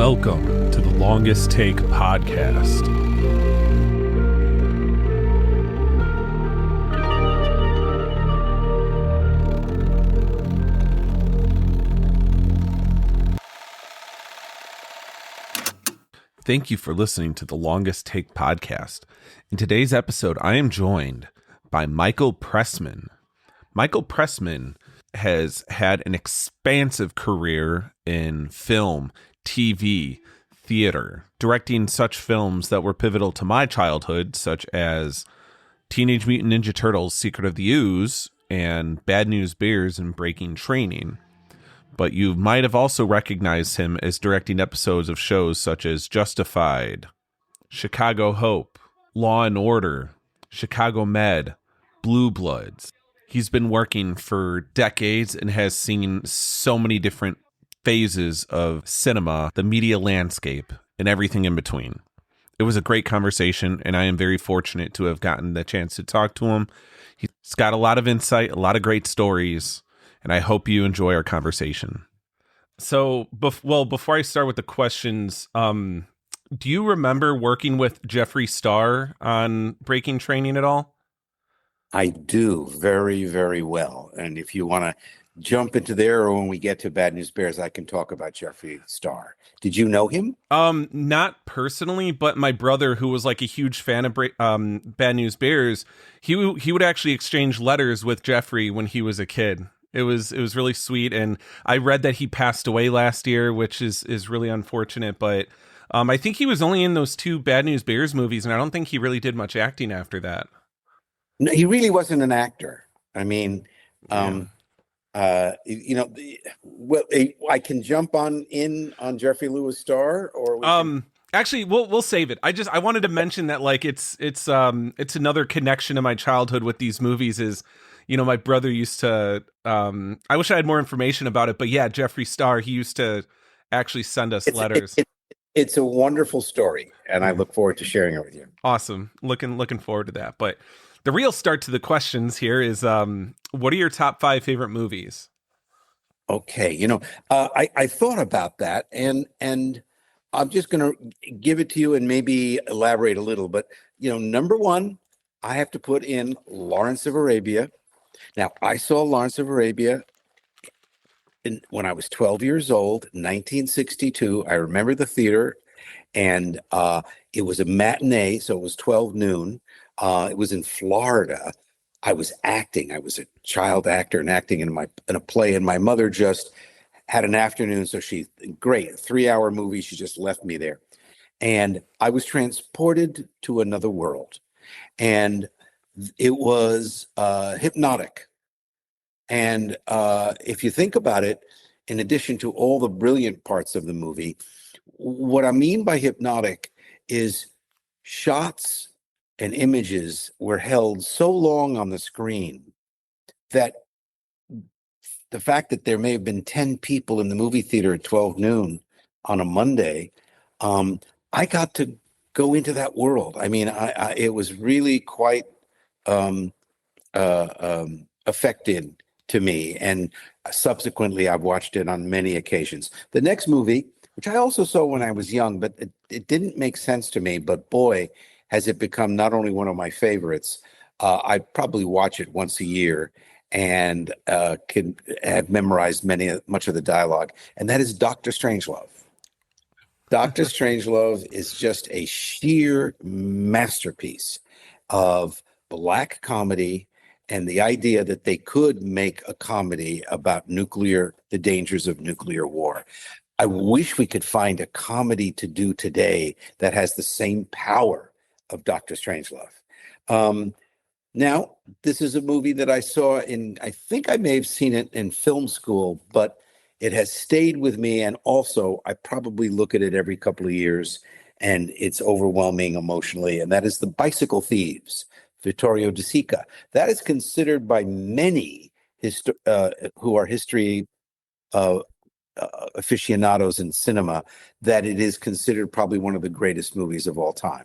Welcome to the Longest Take podcast. Thank you for listening to the Longest Take podcast. In today's episode, I am joined by Michael Pressman. Michael Pressman has had an expansive career in film, TV, theater, directing such films that were pivotal to my childhood, such as Teenage Mutant Ninja Turtles, Secret of the Ooze, and Bad News Bears and Breaking Training. But you might have also recognized him as directing episodes of shows such as Justified, Chicago Hope, Law and Order, Chicago Med, Blue Bloods. He's been working for decades and has seen so many different phases of cinema, the media landscape, and everything in between. It was a great conversation, and I am very fortunate to have gotten the chance to talk to him. He's got a lot of insight, a lot of great stories, and I hope you enjoy our conversation. So, before I start with the questions, do you remember working with Jeffree Star on Breaking Training at all? I do very, very well. And if you want to jump into there, or when we get to Bad News Bears, I can talk about Jeffree Star. Did you know him? Not personally, but my brother, who was like a huge fan of Bad News Bears, he would actually exchange letters with Jeffree when he was a kid. It was really sweet, and I read that he passed away last year, which is really unfortunate. But I think he was only in those two Bad News Bears movies, and I don't think he really did much acting after that. No, he really wasn't an actor. I mean, I can jump on Jeffree Lewis Star, or actually, we'll save it. I wanted to mention that, like, it's another connection to my childhood with these movies is, you know, my brother used to, I wish I had more information about it, but yeah, Jeffree Star, he used to actually send us letters. It's a wonderful story, and I look forward to sharing it with you. Awesome. Looking forward to that. But the real start to the questions here is, what are your top 5 favorite movies? Okay. I thought about that, and I'm just going to give it to you and maybe elaborate a little, but, number one, I have to put in Lawrence of Arabia. Now, I saw Lawrence of Arabia when I was 12 years old, 1962. I remember the theater, and it was a matinee, so it was 12 noon. It was in Florida. I was acting. I was a child actor and acting in a play, and my mother just had an afternoon, so great, 3-hour movie. She just left me there, and I was transported to another world, and it was hypnotic. And if you think about it, in addition to all the brilliant parts of the movie, what I mean by hypnotic is shots and images were held so long on the screen that the fact that there may have been 10 people in the movie theater at 12 noon on a Monday, I got to go into that world. I mean, it was really quite affected to me, and subsequently I've watched it on many occasions. The next movie, which I also saw when I was young, but it didn't make sense to me, but boy, has it become not only one of my favorites, I probably watch it once a year and can have memorized much of the dialogue, and that is Dr. Strangelove. Dr. Strangelove is just a sheer masterpiece of Black comedy, and the idea that they could make a comedy about the dangers of nuclear war. I wish we could find a comedy to do today that has the same power of Dr. Strangelove. Now, this is a movie that I saw I think I may have seen it in film school, but it has stayed with me, and also I probably look at it every couple of years, and it's overwhelming emotionally, and that is The Bicycle Thieves, Vittorio De Sica. That is considered by many who are history aficionados in cinema, that it is considered probably one of the greatest movies of all time.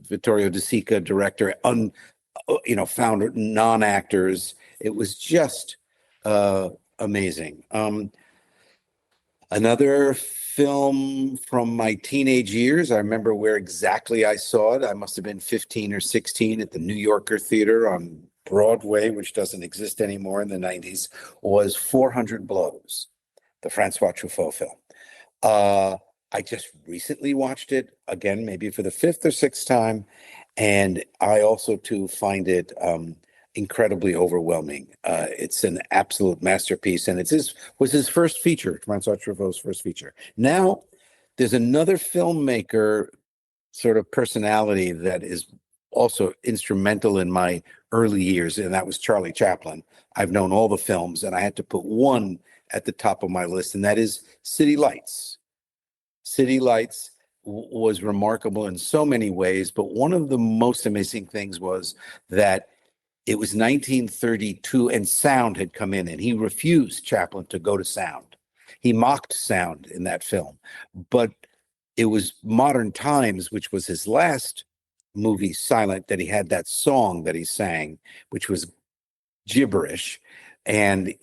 Vittorio De Sica, director, found non-actors. It was just amazing. Another film from my teenage years. I remember where exactly I saw it. I must have been 15 or 16 at the New Yorker Theater on Broadway, which doesn't exist anymore in the 90s, was 400 Blows, the Francois Truffaut film. Uh, I just recently watched it again, maybe for the fifth or sixth time, and I also too find it incredibly overwhelming. It's an absolute masterpiece, and was his first feature, Francois Truffaut's first feature. Now, there's another filmmaker sort of personality that is also instrumental in my early years, and that was Charlie Chaplin. I've known all the films, and I had to put one at the top of my list, and that is City Lights. City Lights was remarkable in so many ways, but one of the most amazing things was that it was 1932 and sound had come in, and he refused, Chaplin, to go to sound. He mocked sound in that film, but it was Modern Times, which was his last movie, Silent, that he had that song that he sang, which was gibberish and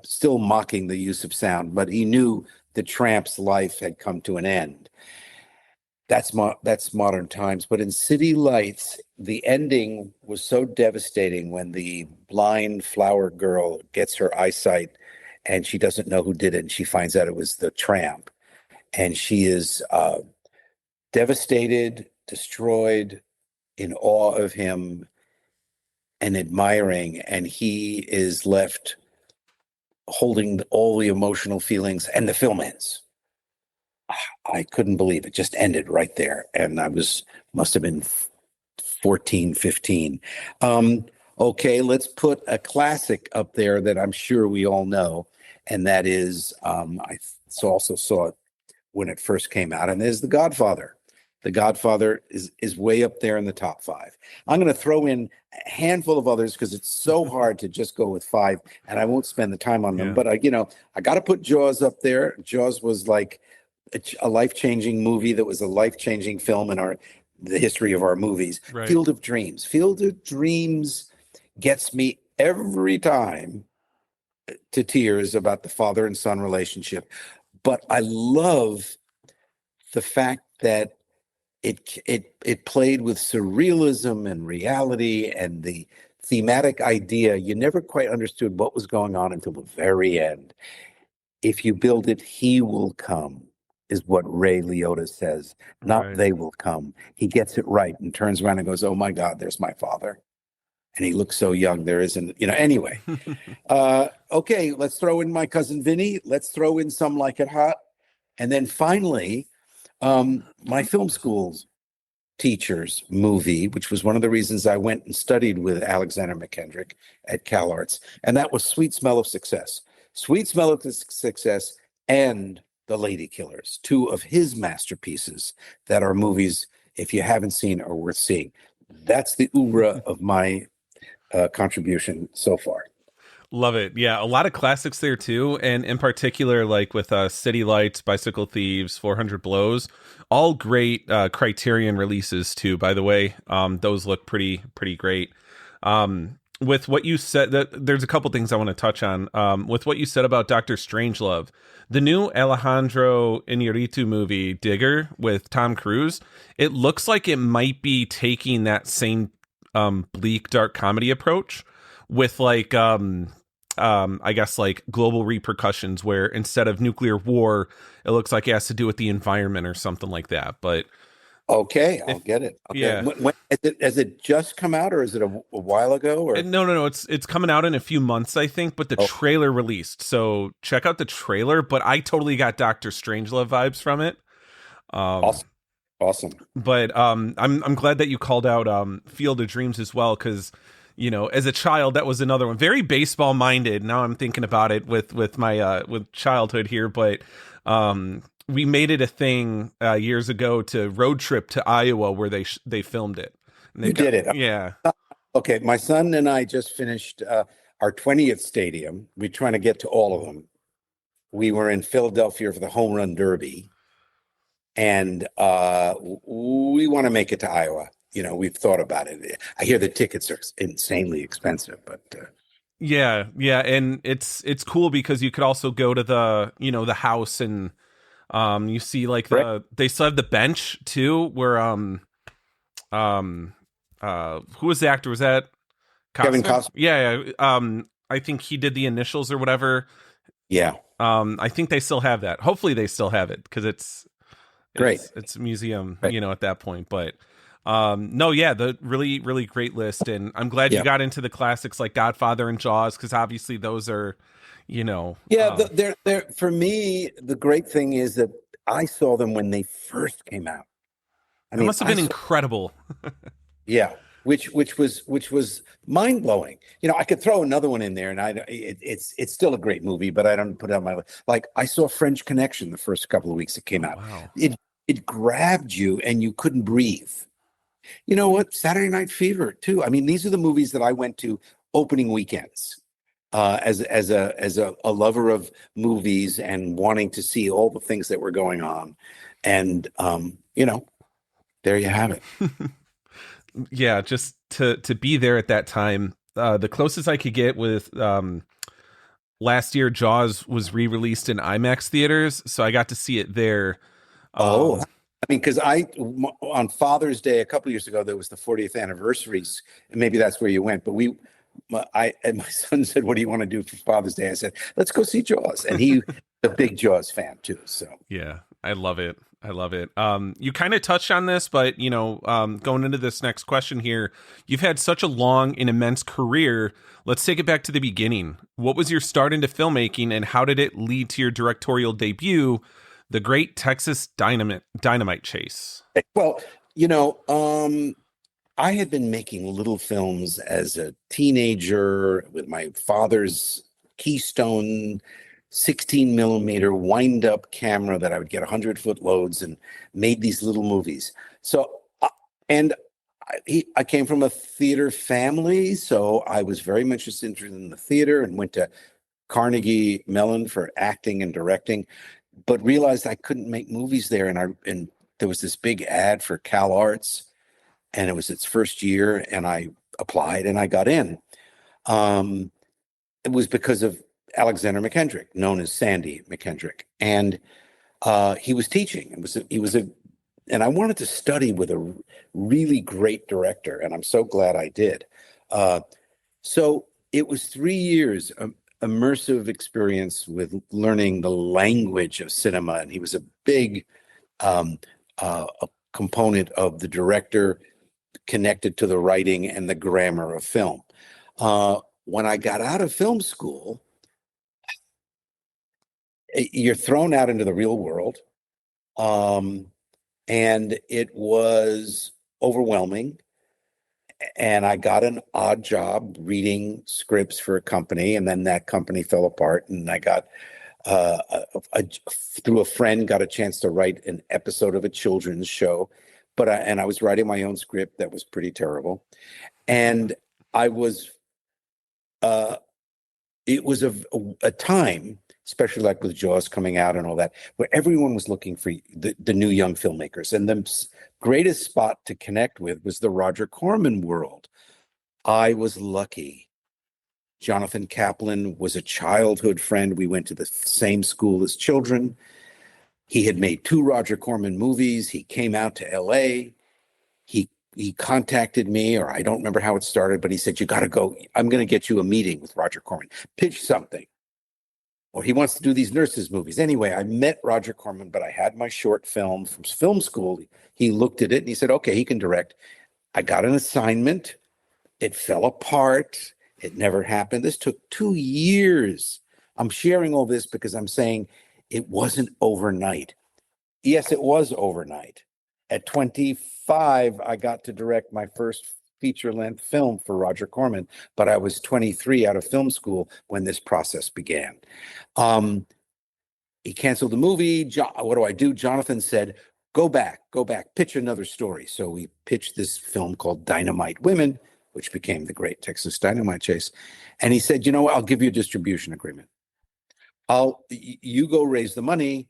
still mocking the use of sound, but he knew the tramp's life had come to an end. That's Modern Times. But in City Lights, the ending was so devastating when the blind flower girl gets her eyesight and she doesn't know who did it, and she finds out it was the tramp, and she is devastated, destroyed, in awe of him and admiring, and he is left holding all the emotional feelings, and the film ends. I couldn't believe it. Just ended right there. And must have been 14, 15. Okay, let's put a classic up there that I'm sure we all know. And that is, also saw it when it first came out, and there's The Godfather. The Godfather is way up there in the top five. I'm going to throw in a handful of others because it's so hard to just go with five, and I won't spend the time on them. Yeah. But I got to put Jaws up there. Jaws was like a life-changing movie that was a life-changing film in the history of our movies. Right. Field of Dreams. Field of Dreams gets me every time to tears about the father and son relationship. But I love the fact that it played with surrealism and reality and the thematic idea. You never quite understood what was going on until the very end. If you build it, he will come, is what Ray Liotta says, not Right. they will come. He gets it right and turns around and goes, oh my God, there's my father. And he looks so young. There isn't, anyway. Okay, let's throw in My Cousin Vinny. Let's throw in Some Like It Hot. And then finally, my film school's teachers movie, which was one of the reasons I went and studied with Alexander McKendrick at CalArts, and that was Sweet Smell of Success. Sweet Smell of Success and The Lady Killers, two of his masterpieces that are movies, if you haven't seen, are worth seeing. That's the oeuvre of my contribution so far. Love it. Yeah, a lot of classics there too, and in particular, like with City Lights, Bicycle Thieves, 400 Blows, all great Criterion releases too. By the way, those look pretty great. With what you said, there's a couple things I want to touch on. With what you said about Doctor Strangelove, the new Alejandro Iñárritu movie, Digger, with Tom Cruise, it looks like it might be taking that same bleak, dark comedy approach with like I guess like global repercussions, where instead of nuclear war, it looks like it has to do with the environment or something like that. But okay, I'll get it. Okay. Yeah. Has it just come out, or is it a while ago? Or No, it's coming out in a few months, I think, but the trailer released, so check out the trailer. But I totally got Doctor Strangelove vibes from it. Awesome. But I'm glad that you called out Field of Dreams as well, because as a child, that was another one, very baseball minded. Now I'm thinking about it with my with childhood here, but we made it a thing years ago to road trip to Iowa where they filmed it. And You did it. Yeah. Okay, my son and I just finished our 20th stadium. We're trying to get to all of them. We were in Philadelphia for the Home Run Derby, and we want to make it to Iowa. We've thought about it. I hear the tickets are insanely expensive, but yeah, and it's cool because you could also go to the the house, and you see like Correct. they still have the bench too, where um who was the actor? Was that Kevin Costner? Costner. Yeah. I think he did the initials or whatever. Yeah. I think they still have that. Hopefully they still have it, because Great. it's a museum, Right. at that point. But no, yeah, the really, really great list. And I'm glad you Yeah. got into the classics like Godfather and Jaws, because obviously those are, you know, Yeah. um, They're for me, the great thing is that I saw them when they first came out. I that mean, must have been incredible. yeah, which was mind blowing. I could throw another one in there, and it's still a great movie, but I don't put it on my list. Like I saw French Connection the first couple of weeks it came Oh out. wow. It grabbed you, and you couldn't breathe. You know what? Saturday Night Fever too. I mean, these are the movies that I went to opening weekends. As a lover of movies and wanting to see all the things that were going on, and there you have it. Yeah, just to be there at that time. The closest I could get with last year, Jaws was re-released in IMAX theaters, so I got to see it there. Oh, Um, I mean, because on Father's Day a couple of years ago, there was the 40th anniversaries, and maybe that's where you went. But my son said, "What do you want to do for Father's Day?" I said, "Let's go see Jaws," and he's a big Jaws fan too. So, Yeah, I love it. I love it. You kind of touched on this, but going into this next question here, you've had such a long and immense career. Let's take it back to the beginning. What was your start into filmmaking, and how did it lead to your directorial debut, The Great Texas Dynamite Chase? well, you know, um, I had been making little films as a teenager with my father's Keystone 16 millimeter wind up camera that I would get 100-foot loads, and made these little movies. So, and I came from a theater family, so I was very much interested in the theater and went to Carnegie Mellon for acting and directing, but realized I couldn't make movies there. And there was this big ad for Cal Arts, and it was its first year, and I applied and I got in. Um, it was because of Alexander McKendrick, known as Sandy McKendrick, and he was teaching. And I wanted to study with a really great director, and I'm so glad I did. Uh, so it was 3 years immersive experience with learning the language of cinema, and he was a big um, a component of the director, connected to the writing and the grammar of film. When I got out of film school, you're thrown out into the real world, um, and it was overwhelming. And I got an odd job reading scripts for a company, and then that company fell apart, and I got uh, through a friend got a chance to write an episode of a children's show, and I was writing my own script that was pretty terrible, and I was uh, it was a time, especially like with Jaws coming out and all that, where everyone was looking for the new young filmmakers. And the greatest spot to connect with was the Roger Corman world. I was lucky. Jonathan Kaplan was a childhood friend. We went to the same school as children. He had made two Roger Corman movies. He came out to LA. He contacted me, or I don't remember how it started, but he said, "You got to go. I'm going to get you a meeting with Roger Corman. Pitch something." Or he wants to do these nurses movies. Anyway, I met Roger Corman, but I had my short film from film school. He looked at it and he said, "Okay, he can direct." I got an assignment. It fell apart. It never happened. This took 2 years. I'm sharing all this because I'm saying it wasn't overnight. Yes, it was overnight. At 25, I got to direct my first feature-length film for Roger Corman, but I was 23 out of film school when this process began. Um, he canceled the movie. What do I do? Jonathan said, go back, pitch another story. So we pitched this film called Dynamite Women, which became the Great Texas Dynamite Chase. And he said, I'll give you a distribution agreement. You go raise the money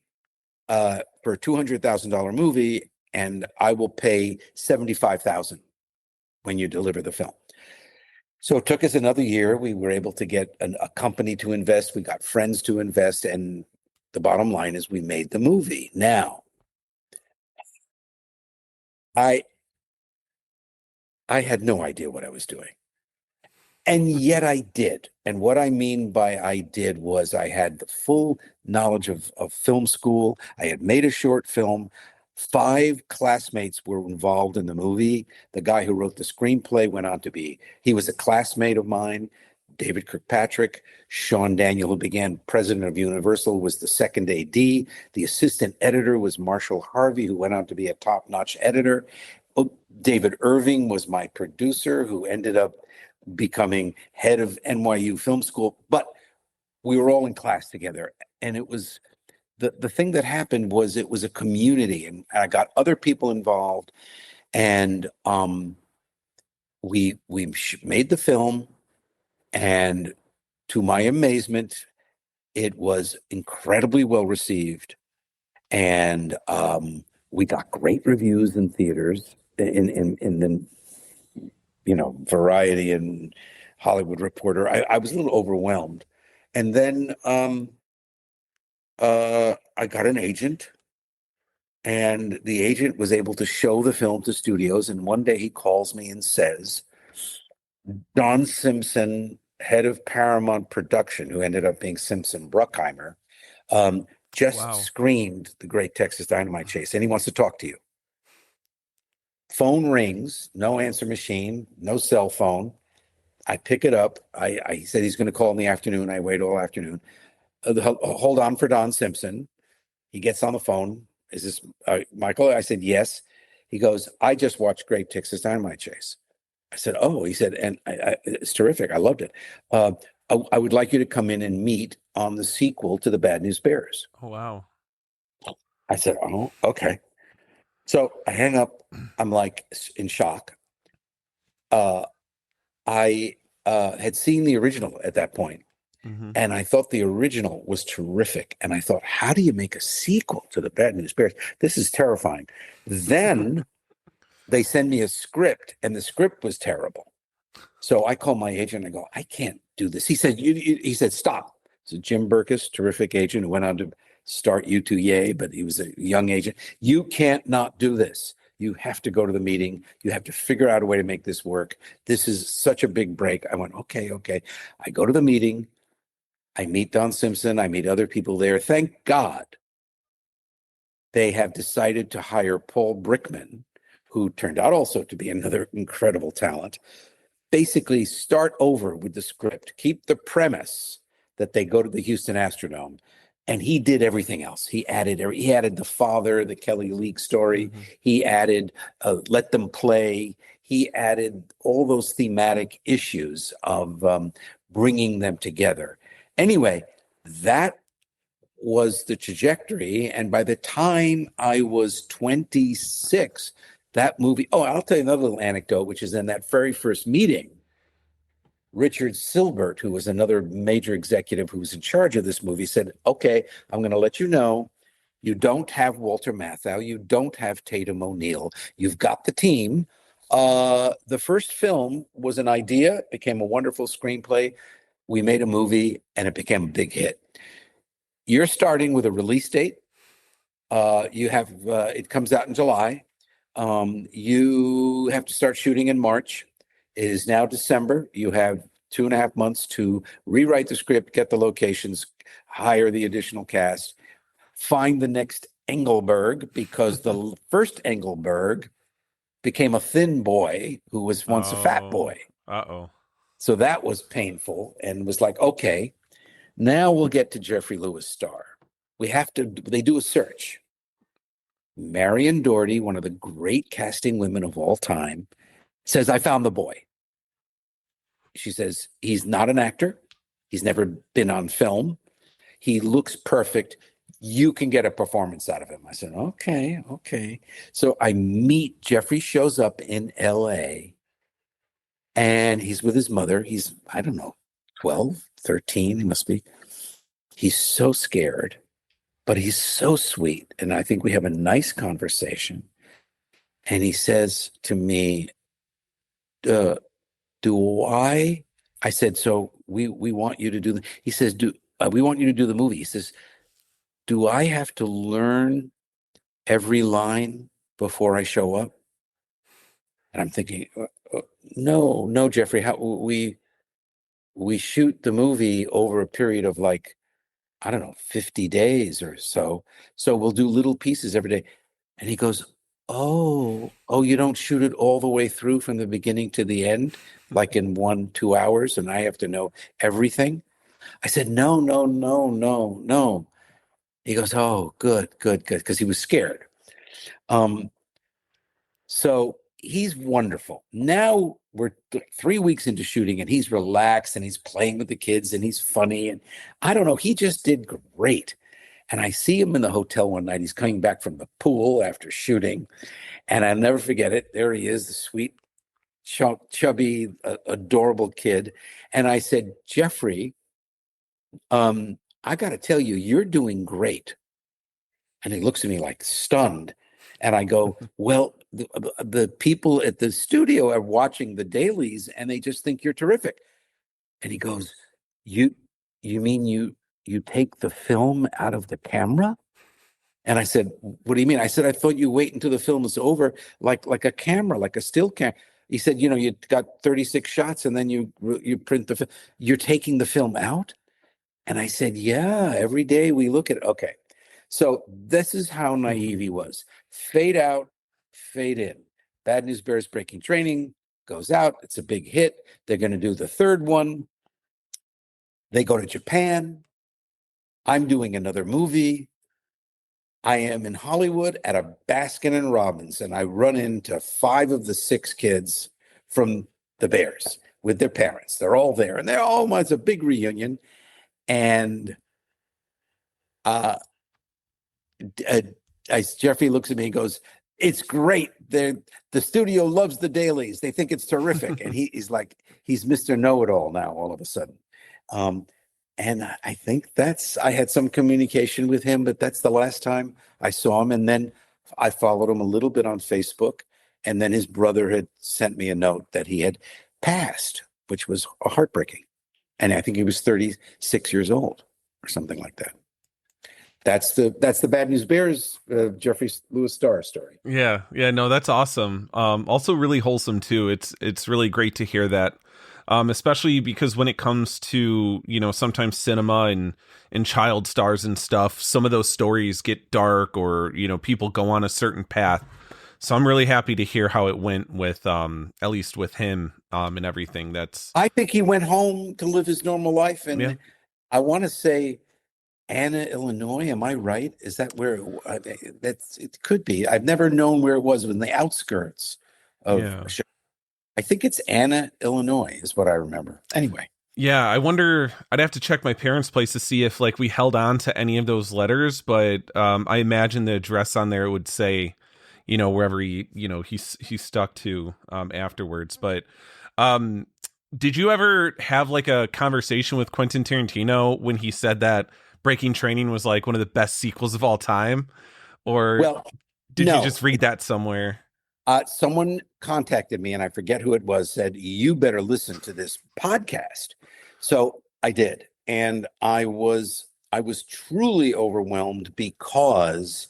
for a $200,000 movie, and I will pay $75,000 when you deliver the film. So it took us another year. We were able to get a company to invest. We got friends to invest. And the bottom line is we made the movie. Now, I I had no idea what I was doing. And yet I did. And what I mean by I did was I had the full knowledge of film school. I had made a short film. 5 classmates were involved in the movie. The guy who wrote the screenplay went on to he was a classmate of mine. David Kirkpatrick, Sean Daniel, who began president of Universal, was the second AD. The assistant editor was Marshall Harvey, who went on to be a top-notch editor. David Irving was my producer, who ended up becoming head of NYU Film School, but we were all in class together. And it was the thing that happened was it was a community, and I got other people involved, and we made the film, and to my amazement, it was incredibly well received, and we got great reviews in theaters, in the Variety and Hollywood Reporter. I was a little overwhelmed. And then I got an agent, and the agent was able to show the film to studios. And one day he calls me and says, Don Simpson, head of Paramount Production, who ended up being Simpson Bruckheimer, just Wow. screened The Great Texas Dynamite Chase, and he wants to talk to you. Phone rings, no answer machine, no cell phone. I pick it up. He said he's going to call in the afternoon. I wait all afternoon. Hold on for Don Simpson. He gets on the phone. Is this Michael? I said, yes. He goes, I just watched Great Texas Dynamite Chase. I said, oh. He said, and it's terrific. I loved it. I would like you to come in and meet on the sequel to the Bad News Bears. Oh, wow. I said, oh, okay. So I hang up. I'm like in shock. I had seen the original at that point, and I thought the original was terrific. And I thought, how do you make a sequel to the Bad News Bears? This is terrifying. Then they send me a script, and the script was terrible. So I call my agent. I go, I can't do this. He said, he said, stop. So Jim Burkus, terrific agent, who went on to start U2 but he was a young agent. You can't not do this. You have to go to the meeting. You have to figure out a way to make this work. This is such a big break. I went, okay. I go to the meeting. I meet Don Simpson. I meet other people there. Thank God they have decided to hire Paul Brickman, who turned out also to be another incredible talent. Basically, start over with the script. Keep the premise that they go to the Houston Astrodome. And he did everything else. He added the father, the Kelly Leak story. He added Let Them Play. He added all those thematic issues of bringing them together. Anyway, that was the trajectory. And by the time I was 26, that movie. Oh, I'll tell you another little anecdote, which is in that very first meeting. Richard Silbert, who was another major executive who was in charge of this movie, said, okay, I'm going to let you know, you don't have Walter Matthau, you don't have Tatum O'Neal, you've got the team. The first film was an idea, became a wonderful screenplay. We made a movie, and it became a big hit. You're starting with a release date. It comes out in July. You have to start shooting in March. It is now December. You have 2.5 months to rewrite the script, get the locations, hire the additional cast, find the next Engelberg, because the first Engelberg became a thin boy who was once a fat boy. Uh-oh. So that was painful, and was like, okay, now we'll get to Jeffrey Lewis' star. They do a search. Marion Doherty, one of the great casting women of all time, says, I found the boy. She says, he's not an actor. He's never been on film. He looks perfect. You can get a performance out of him. I said, okay. So I meet, Jeffrey shows up in LA, and he's with his mother. He's, I don't know, 12, 13, he must be. He's so scared, but he's so sweet. And I think we have a nice conversation. And he says to me, do I said, so we want you to do the, he says, do we want you to do the movie. He says, do I have to learn every line before I show up? And I'm thinking, no, no, Jeffrey, how we shoot the movie over a period of like, I don't know, 50 days or so. So we'll do little pieces every day. And he goes, oh, you don't shoot it all the way through from the beginning to the end, like in 1, 2 hours, and I have to know everything. I said, no, no, no, no, no. He goes, oh, good, good, good, because he was scared. Um, so he's wonderful. Now we're 3 weeks into shooting and he's relaxed and he's playing with the kids and he's funny. And I don't know, he just did great. And I see him in the hotel one night. He's coming back from the pool after shooting. And I'll never forget it. There he is, the sweet, chubby, adorable kid. And I said, Jeffrey, I got to tell you, you're doing great. And he looks at me like stunned. And I go, well, the people at the studio are watching the dailies and they just think you're terrific. And he goes, you you mean you take the film out of the camera? And I said, what do you mean? I said, I thought you wait until the film is over, like a camera, like a still camera. He said, you got 36 shots and then you print the film. You're taking the film out? And I said, yeah, every day we look at it. Okay. So this is how naive he was. Fade out, fade in. Bad News Bears Breaking Training goes out. It's a big hit. They're going to do the third one. They go to Japan. I'm doing another movie. I am in Hollywood at a Baskin and Robbins, and I run into 5 of the 6 kids from the Bears with their parents. They're all there, and it's a big reunion. And uh, Jeffrey looks at me and goes, "It's great. The studio loves the dailies. They think it's terrific." And he's like, he's Mr. Know-It-All now, all of a sudden. And I think I had some communication with him, but that's the last time I saw him. And then I followed him a little bit on Facebook. And then his brother had sent me a note that he had passed, which was heartbreaking. And I think he was 36 years old or something like that. That's the Bad News Bears, Jeffrey Lewis Star story. Yeah, yeah, no, that's awesome. Also really wholesome too. It's really great to hear that. Especially because when it comes to, sometimes cinema and child stars and stuff, some of those stories get dark or, people go on a certain path. So I'm really happy to hear how it went with, at least with him, and everything. I think he went home to live his normal life. And yeah. I want to say Anna, Illinois. Am I right? Is that where it could be? I've never known where it was in the outskirts of. Yeah. I think it's Anna, Illinois, is what I remember. Anyway. Yeah, I wonder. I'd have to check my parents' place to see if we held on to any of those letters, but I imagine the address on there would say, wherever he stuck to afterwards. But did you ever have a conversation with Quentin Tarantino when he said that Breaking Training was one of the best sequels of all time? Or did you just read that somewhere? Someone contacted me, and I forget who it was, said, you better listen to this podcast. So I did. And I was truly overwhelmed because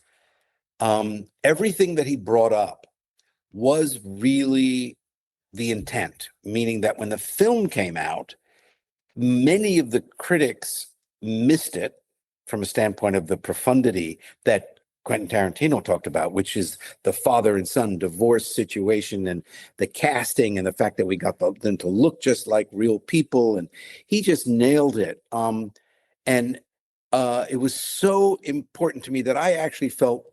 everything that he brought up was really the intent, meaning that when the film came out, many of the critics missed it from a standpoint of the profundity that Quentin Tarantino talked about, which is the father and son divorce situation and the casting and the fact that we got them to look just like real people. And he just nailed it. And it was so important to me that I actually felt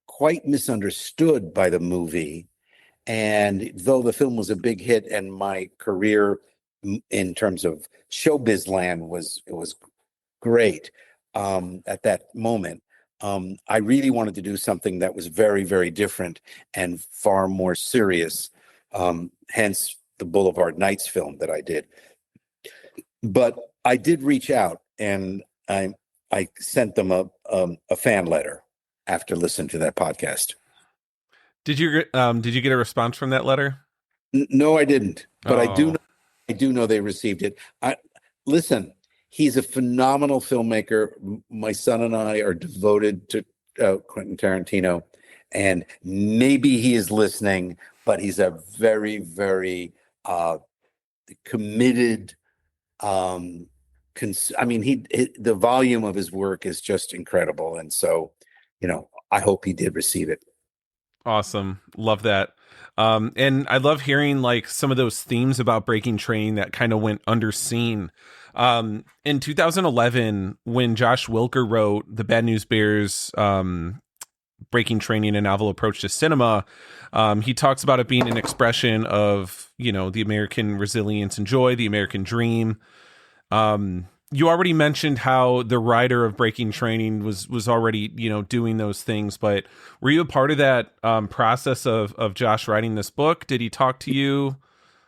quite misunderstood by the movie. And though the film was a big hit and my career in terms of showbiz land was great at that moment, I really wanted to do something that was very, very different and far more serious. Hence the Boulevard Nights film that I did. But I did reach out and I sent them a fan letter after listening to that podcast. Did you get a response from that letter? No, I didn't, but Oh, I do know they received it. I listen. He's a phenomenal filmmaker. My son and I are devoted to Quentin Tarantino, and maybe he is listening, but he's a very, very uh, committed. Um, I mean, the volume of his work is just incredible, and so, I hope he did receive it. awesome. Love that. And I love hearing like some of those themes about breaking train that kind of went underseen. In 2011, when Josh Wilker wrote the Bad News Bears, breaking training, a novel approach to cinema, he talks about it being an expression of, the American resilience and joy, the American dream. You already mentioned how the writer of Breaking Training was already, doing those things, but were you a part of that process of Josh writing this book? Did he talk to you?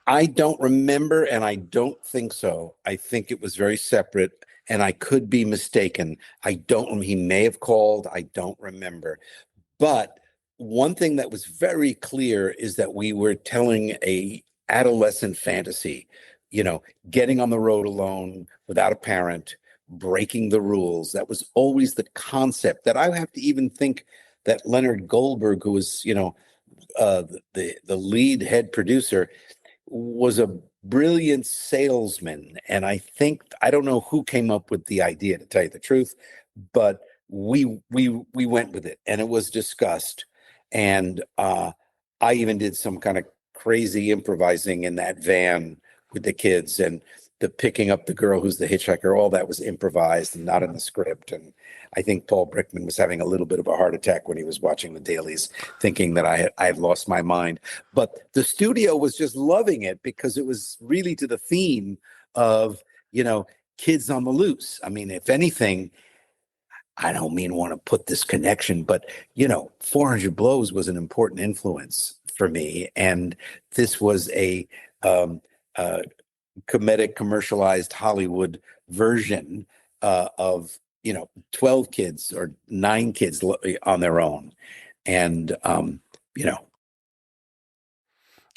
I don't remember, and I don't think so. I think it was very separate, and I could be mistaken. I don't. He may have called. I don't remember. But one thing that was very clear is that we were telling a adolescent fantasy, you know, getting on the road alone without a parent, breaking the rules. That was always the concept that I have to even think that Leonard Goldberg, who was, the lead head producer, was a brilliant salesman. And I don't know who came up with the idea, to tell you the truth, but we went with it and it was discussed. And I even did some kind of crazy improvising in that van with the kids, and the picking up the girl who's the hitchhiker, all that was improvised and not in the script. And I think Paul Brickman was having a little bit of a heart attack when he was watching the dailies, thinking that I had lost my mind. But the studio was just loving it because it was really to the theme of, kids on the loose. I mean, if anything, I don't mean want to put this connection, but 400 Blows was an important influence for me, and this was a um, uh, comedic, commercialized Hollywood version of 12 kids or 9 kids on their own, and you know,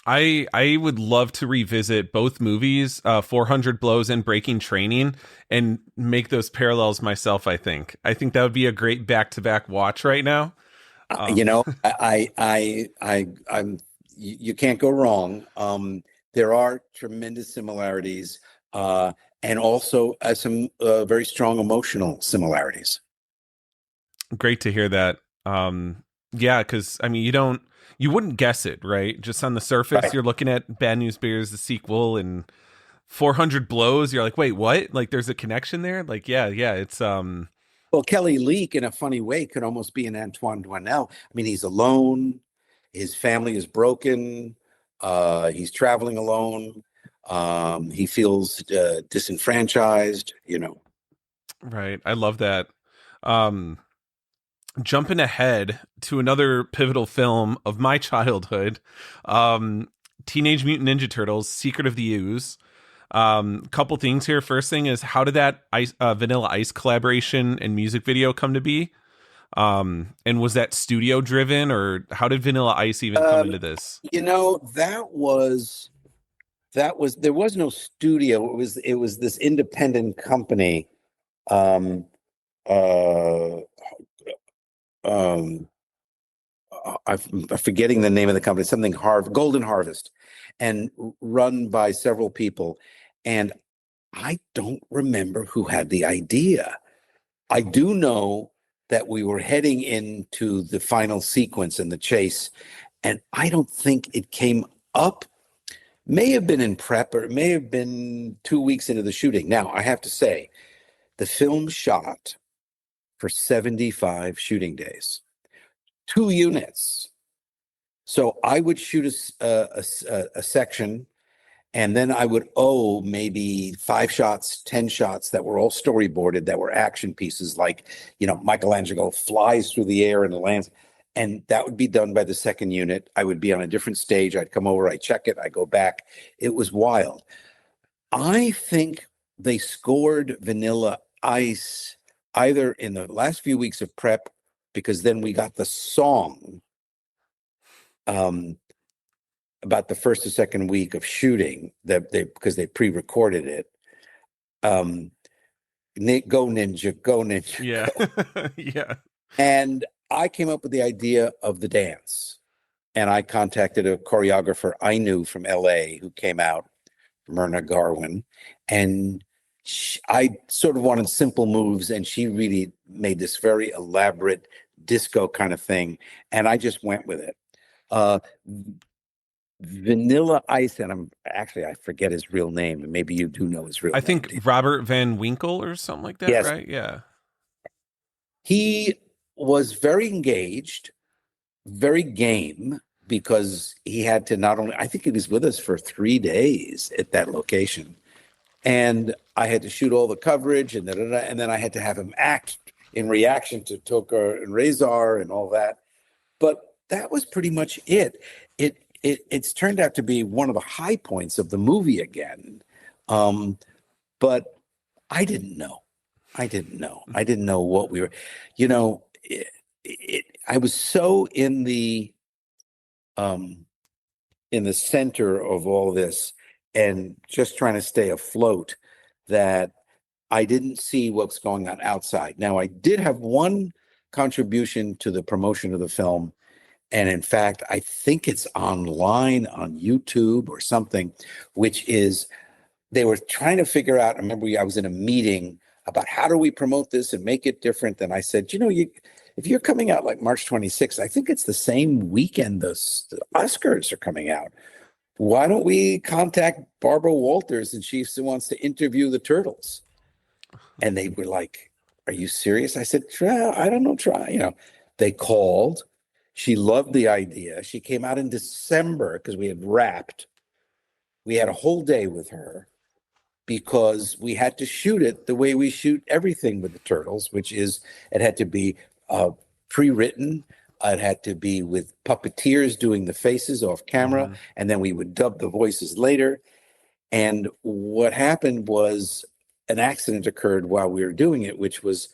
I would love to revisit both movies, 400 Blows and Breaking Training, and make those parallels myself. I think that would be a great back to back watch right now. Um, I'm you can't go wrong. There are tremendous similarities, and also some very strong emotional similarities. Great to hear that. Yeah, because I mean, you wouldn't guess it, right? Just on the surface, Right. you're looking at Bad News Bears, the sequel, and 400 Blows. You're like, wait, what? Like, there's a connection there. Like, yeah, yeah. It's Well, Kelly Leak, in a funny way, could almost be an Antoine Doinel. I mean, he's alone. His family is broken. He's traveling alone. He feels disenfranchised. right. I love that. Um, Jumping ahead to another pivotal film of my childhood, um, Teenage Mutant Ninja Turtles: Secret of the Ooze. Couple things here. First thing is, how did that Vanilla Ice collaboration and music video come to be? And was that studio driven, or how did Vanilla Ice even come Um, into this? that was there was no studio. It was this independent company. Um, uh, um, I'm forgetting the name of the company. Something Golden Harvest, and run by several people. And I don't remember who had the idea. I do know that we were heading into the final sequence in the chase, and I don't think it came up. May have been in prep, or it may have been 2 weeks into the shooting. Now, I have to say, the film shot for 75 shooting days, 2 units. So I would shoot a section, and then I would owe maybe 5 shots, 10 shots that were all storyboarded, that were action pieces, like, Michelangelo flies through the air and lands. And that would be done by the second unit. I would be on a different stage. I'd come over, I check it, I go back. It was wild. I think they scored Vanilla Ice either in the last few weeks of prep, because then we got the song. Um, about the first or second week of shooting that because they pre-recorded it. Um, Go Ninja, go Ninja, Yeah. go. Yeah. And I came up with the idea of the dance. And I contacted a choreographer I knew from LA who came out, Myrna Garwin, and I sort of wanted simple moves, and she really made this very elaborate disco kind of thing, and I just went with it. Uh, Vanilla Ice, and I forget his real name, and maybe you do know his real I name. think Robert Van Winkle or something like that, Yes, right? Yeah. he was very engaged, very game, because he had to not only, I think he was with us for 3 days at that location. And I had to shoot all the coverage and and then I had to have him act in reaction to Toka and Razor and all that. But that was pretty much it. It's turned out to be one of the high points of the movie again. But I didn't know. I didn't know. I didn't know what we were, you know, I was so um in the center of all this and just trying to stay afloat that I didn't see what's going on outside. Now, I did have one contribution to the promotion of the film. And in fact, I think it's online on YouTube or something, which is they were trying to figure out. I remember I was in a meeting about how do we promote this and make it different. And I said, if you're coming out like March 26th, I think it's the same weekend the Oscars are coming out. Why don't we contact Barbara Walters and she wants to interview the Turtles? And they were like, "Are you serious?" I said, "Try, I don't know, try." They called. She loved the idea. She came out in December because we had wrapped. We had a whole day with her because we had to shoot it the way we shoot everything with the Turtles, which is it had to be pre-written. It had to be with puppeteers doing the faces off camera, Mm-hmm. and then we would dub the voices later. And what happened was an accident occurred while we were doing it, which was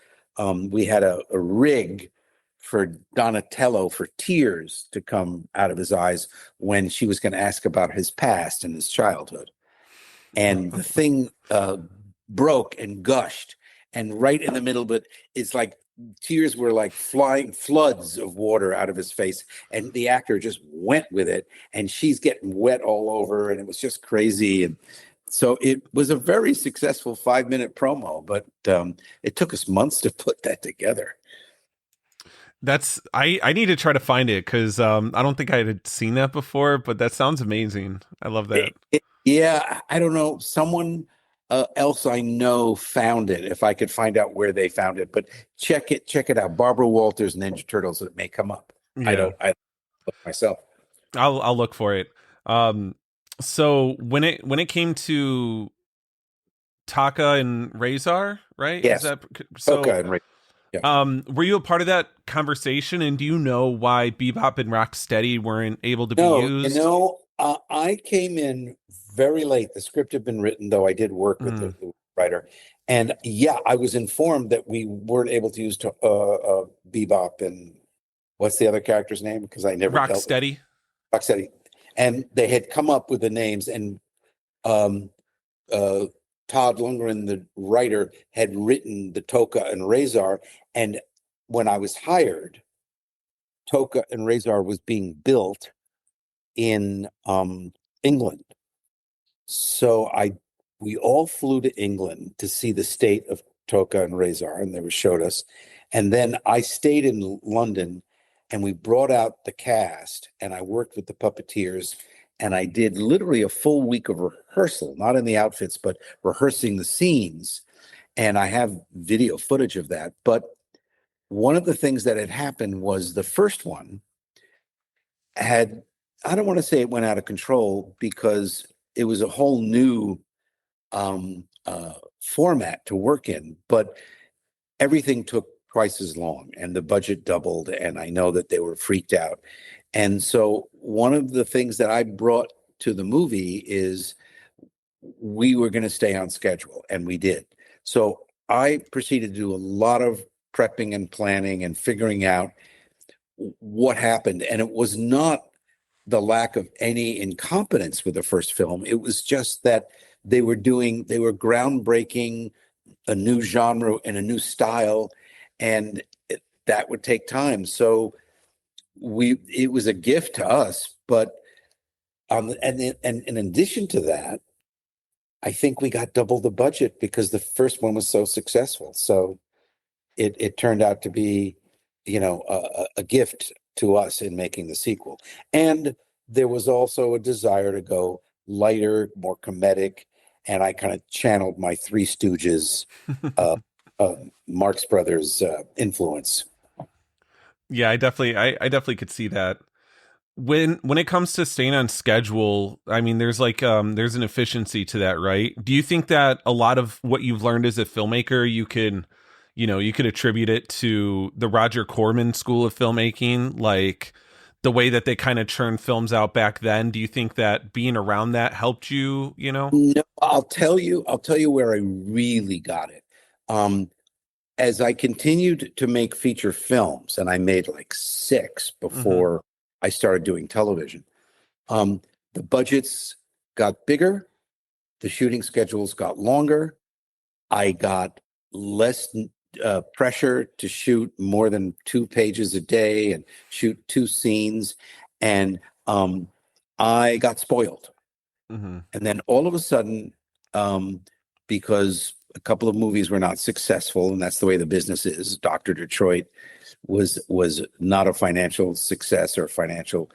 we had a rig for Donatello for tears to come out of his eyes when she was going to ask about his past and his childhood. And the thing broke and gushed. And right in the middle of it, it's like tears were like flying floods of water out of his face. And the actor just went with it. And she's getting wet all over. And it was just crazy. And so it was a very successful 5-minute promo, but it took us months to put that together. That's I need to try to find it because I don't think I had seen that before, but that sounds amazing. I love that. Yeah, I don't know. Someone else I know found it. If I could find out where they found it, but check it out. Barbara Walters Ninja Turtles. It may come up. Yeah. I look myself. I'll look for it. Um so when it came to Taka and Razor, right? Is Yes. that so? Okay. Right. Yeah. Were you a part of that conversation, and do you know why Bebop and Rocksteady weren't able to be No, used? I came in very late. The script had been written, though I did work with Mm. the writer. And yeah, I was informed that we weren't able to use Bebop and what's the other character's name? Because I never dealt with Rocksteady. Rocksteady. And they had come up with the names, and um, uh, Todd Lundgren, the writer, had written the Toka and Razor. And when I was hired, Toka and Razor was being built in England. So we all flew to England to see the state of Toka and Razor, and they were showed us. And then I stayed in London, and we brought out the cast, and I worked with the puppeteers, and I did literally a full week of rehearsal, not in the outfits, but rehearsing the scenes. And I have video footage of that. But one of the things that had happened was the first one had, I don't want to say it went out of control because it was a whole new format to work in, but everything took twice as long and the budget doubled. And I know that they were freaked out. And so one of the things that I brought to the movie is we were going to stay on schedule, and we did. So I proceeded to do a lot of prepping and planning and figuring out what happened. And it was not the lack of any incompetence with the first film. It was just that they were groundbreaking a new genre and a new style, and that would take time. So it was a gift to us, but and in addition to that, I think we got double the budget because the first one was so successful. So it turned out to be, a gift to us in making the sequel. And there was also a desire to go lighter, more comedic, and I kind of channeled my Three Stooges, uh, Marx Brothers influence. Yeah, I definitely could see that. When it comes to staying on schedule, I mean, there's an efficiency to that, right? Do you think that a lot of what you've learned as a filmmaker, you could attribute it to the Roger Corman school of filmmaking, like the way that they kind of churned films out back then? Do you think that being around that helped you, you know? No, I'll tell you where I really got it. Um, as I continued to make feature films, and I made like six Mm-hmm. before I started doing television, um, the budgets got bigger, the shooting schedules got longer, I got less pressure to shoot more than 2 pages a day and shoot 2 scenes, and I got spoiled. Mm-hmm. And then all of a sudden, because a couple of movies were not successful, and that's the way the business is. Doctor Detroit was not a financial success or financial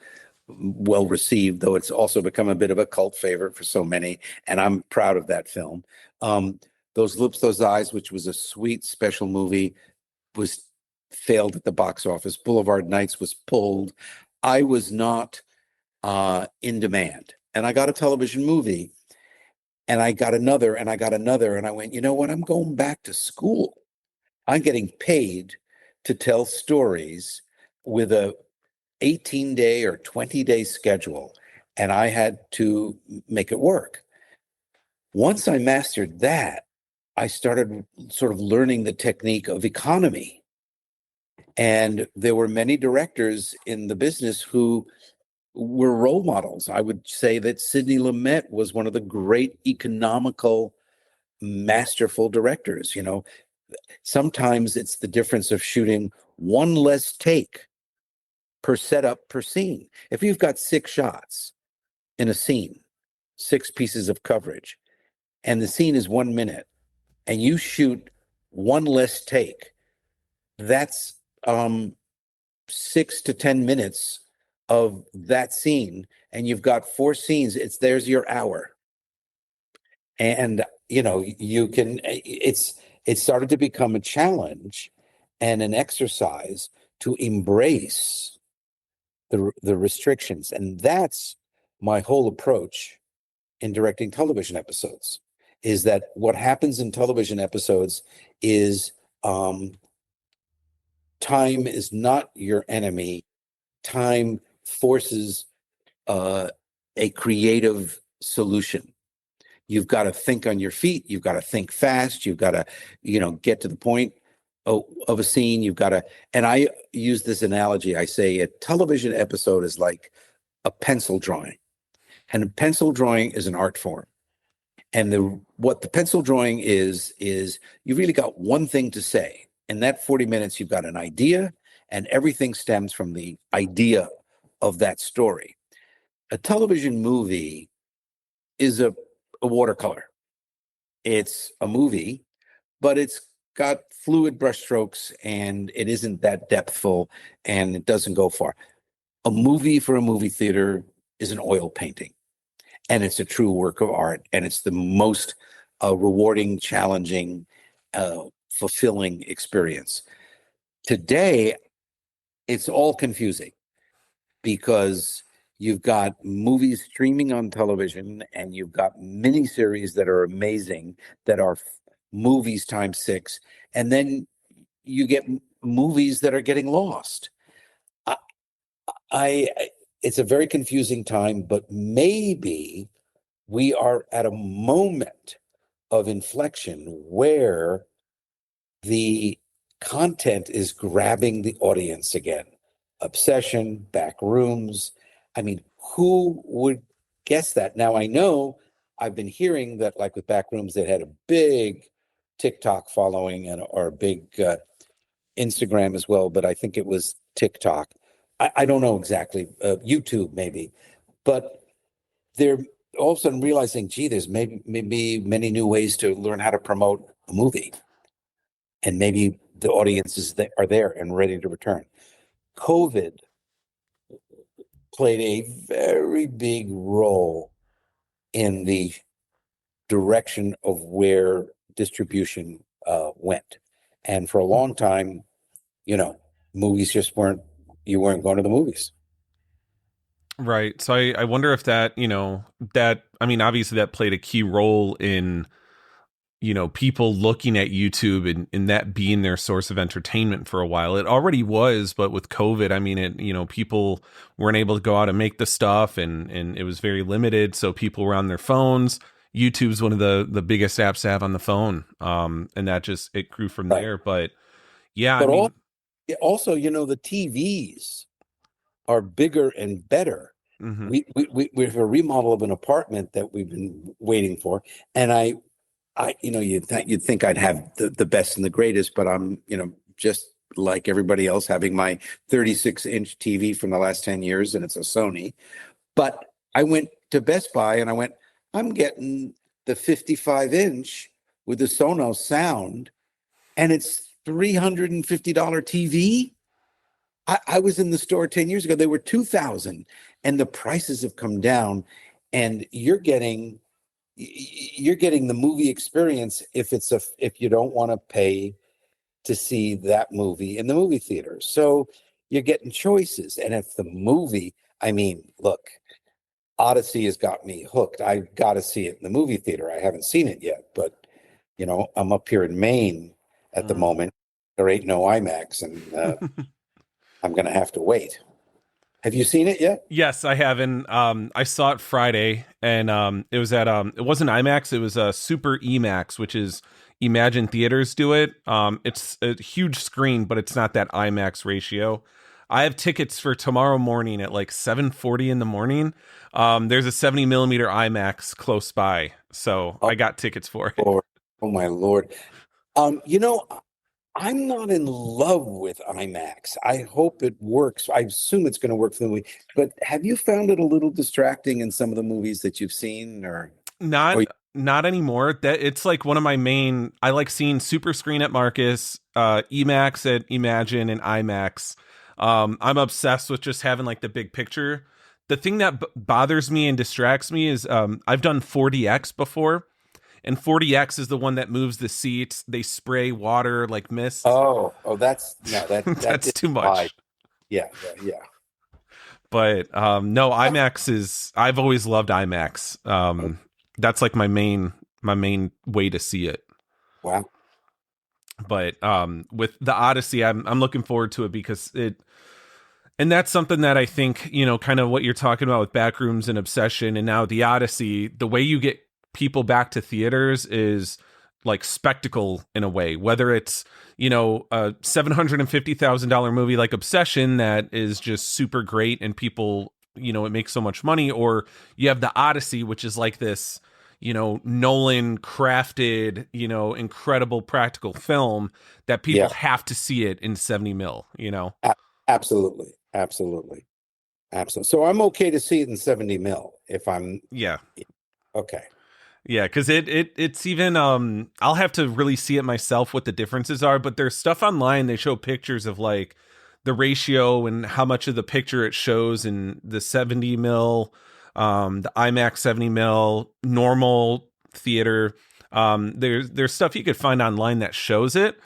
well received, though it's also become a bit of a cult favorite for so many, and I'm proud of that film. Um, Those Lips, Those Eyes, which was a sweet special movie, was failed at the box office. Boulevard Nights was pulled. I was not in demand, and I got a television movie, and I got another, and I got another, and I went, you know what? I'm going back to school. I'm getting paid to tell stories with a 18-day or 20-day schedule, and I had to make it work. Once I mastered that, I started sort of learning the technique of economy. And there were many directors in the business who were role models. I would say that Sidney Lumet was one of the great economical, masterful directors. Sometimes it's the difference of shooting one less take per setup per scene. If you've got 6 shots in a scene, 6 pieces of coverage, and the scene is 1 minute, and you shoot one less take, that's 6 to 10 minutes of that scene, and you've got 4 scenes. There's your hour, and you can. It started to become a challenge and an exercise to embrace the restrictions, and that's my whole approach in directing television episodes. Is that what happens in television episodes? Is time is not your enemy. Time forces a creative solution. You've got to think on your feet. You've got to think fast. You've got to, get to the point of a scene. You've got to, and I use this analogy. I say a television episode is like a pencil drawing, and a pencil drawing is an art form. And what the pencil drawing is you really got one thing to say. In that 40 minutes, you've got an idea, and everything stems from the idea of that story. A television movie is a watercolor. It's a movie, but it's got fluid brushstrokes, and it isn't that depthful, and it doesn't go far. A movie for a movie theater is an oil painting, and it's a true work of art, and it's the most rewarding, challenging, fulfilling experience. Today, it's all confusing because you've got movies streaming on television, and you've got miniseries that are amazing, that are movies times 6, and then you get movies that are getting lost. I, it's a very confusing time, but maybe we are at a moment of inflection where the content is grabbing the audience again. Obsession, back rooms. I mean, Who would guess that? Now I know I've been hearing that, like with Backrooms, they had a big TikTok following and or a big Instagram as well, but I think it was TikTok. I don't know exactly, YouTube maybe, but they're all of a sudden realizing, gee, there's maybe many new ways to learn how to promote a movie, and maybe the audiences that are there and ready to return. COVID played a very big role in the direction of where distribution went, and for a long time, you know, movies just weren't. You weren't going to the movies. Right. So I wonder if that, that, I mean, obviously that played a key role in, people looking at YouTube and that being their source of entertainment for a while. It already was, but with COVID, I mean, people weren't able to go out and make the stuff and it was very limited. So people were on their phones. YouTube's one of the biggest apps to have on the phone. And that just, it grew from Right. there. But yeah, I But mean, also, the TVs are bigger and better. mhm. We have a remodel of an apartment that we've been waiting for, and you'd think I'd have the best and the greatest, but I'm, just like everybody else, having my 36-inch TV from the last 10 years, and it's a Sony. But I went to Best Buy and I went, I'm getting the 55-inch with the Sonos sound, and it's $350 TV. I was in the store 10 years ago. They were 2,000, and the prices have come down, and you're getting the movie experience if you don't want to pay to see that movie in the movie theater. So you're getting choices. And if the movie, I mean, look, Odyssey has got me hooked. I've got to see it in the movie theater. I haven't seen it yet, but I'm up here in Maine at the Mm. moment. There ain't no IMAX, and I'm going to have to wait. Have you seen it yet? Yes, I have, and I saw it Friday, and it was at it wasn't IMAX, it was a Super EMAX, which is Imagine Theaters do it. It's a huge screen, but it's not that IMAX ratio. I have tickets for tomorrow morning at like 7:40 in the morning. There's a 70 millimeter IMAX close by, so Oh, I got tickets for it. Lord. Oh my Lord. You know, I'm not in love with IMAX. I hope it works. I assume it's going to work for the movie. But have you found it a little distracting in some of the movies that you've seen, or Not not anymore. That it's like one of my main. I like seeing super screen at Marcus, Emax at Imagine, and IMAX. I'm obsessed with just having like the big picture. The thing that bothers me and distracts me is I've done 4DX before, and 4DX is the one that moves the seats. They spray water like mist. oh, that's no, that That's didn't too apply. much. Yeah, yeah. But no, IMAX is. I've always loved IMAX. Oh, That's like my main way to see it. wow. But with the Odyssey, I'm looking forward to it because it, and that's something that I think, kind of what you're talking about with Backrooms and Obsession, and now the Odyssey, the way you get people back to theaters is like spectacle in a way, whether it's, a $750,000 movie like Obsession that is just super great and people, it makes so much money, or you have the Odyssey, which is like this, Nolan crafted, incredible practical film that people Yeah, have to see it in 70 mil, a- absolutely, absolutely, absolutely. So I'm okay to see it in 70 mil if I'm Yeah. okay. Yeah, because it's even I'll have to really see it myself what the differences are, but there's stuff online, they show pictures of like the ratio and how much of the picture it shows in the 70 mil, the IMAX 70 mil, normal theater. There's stuff you could find online that shows it.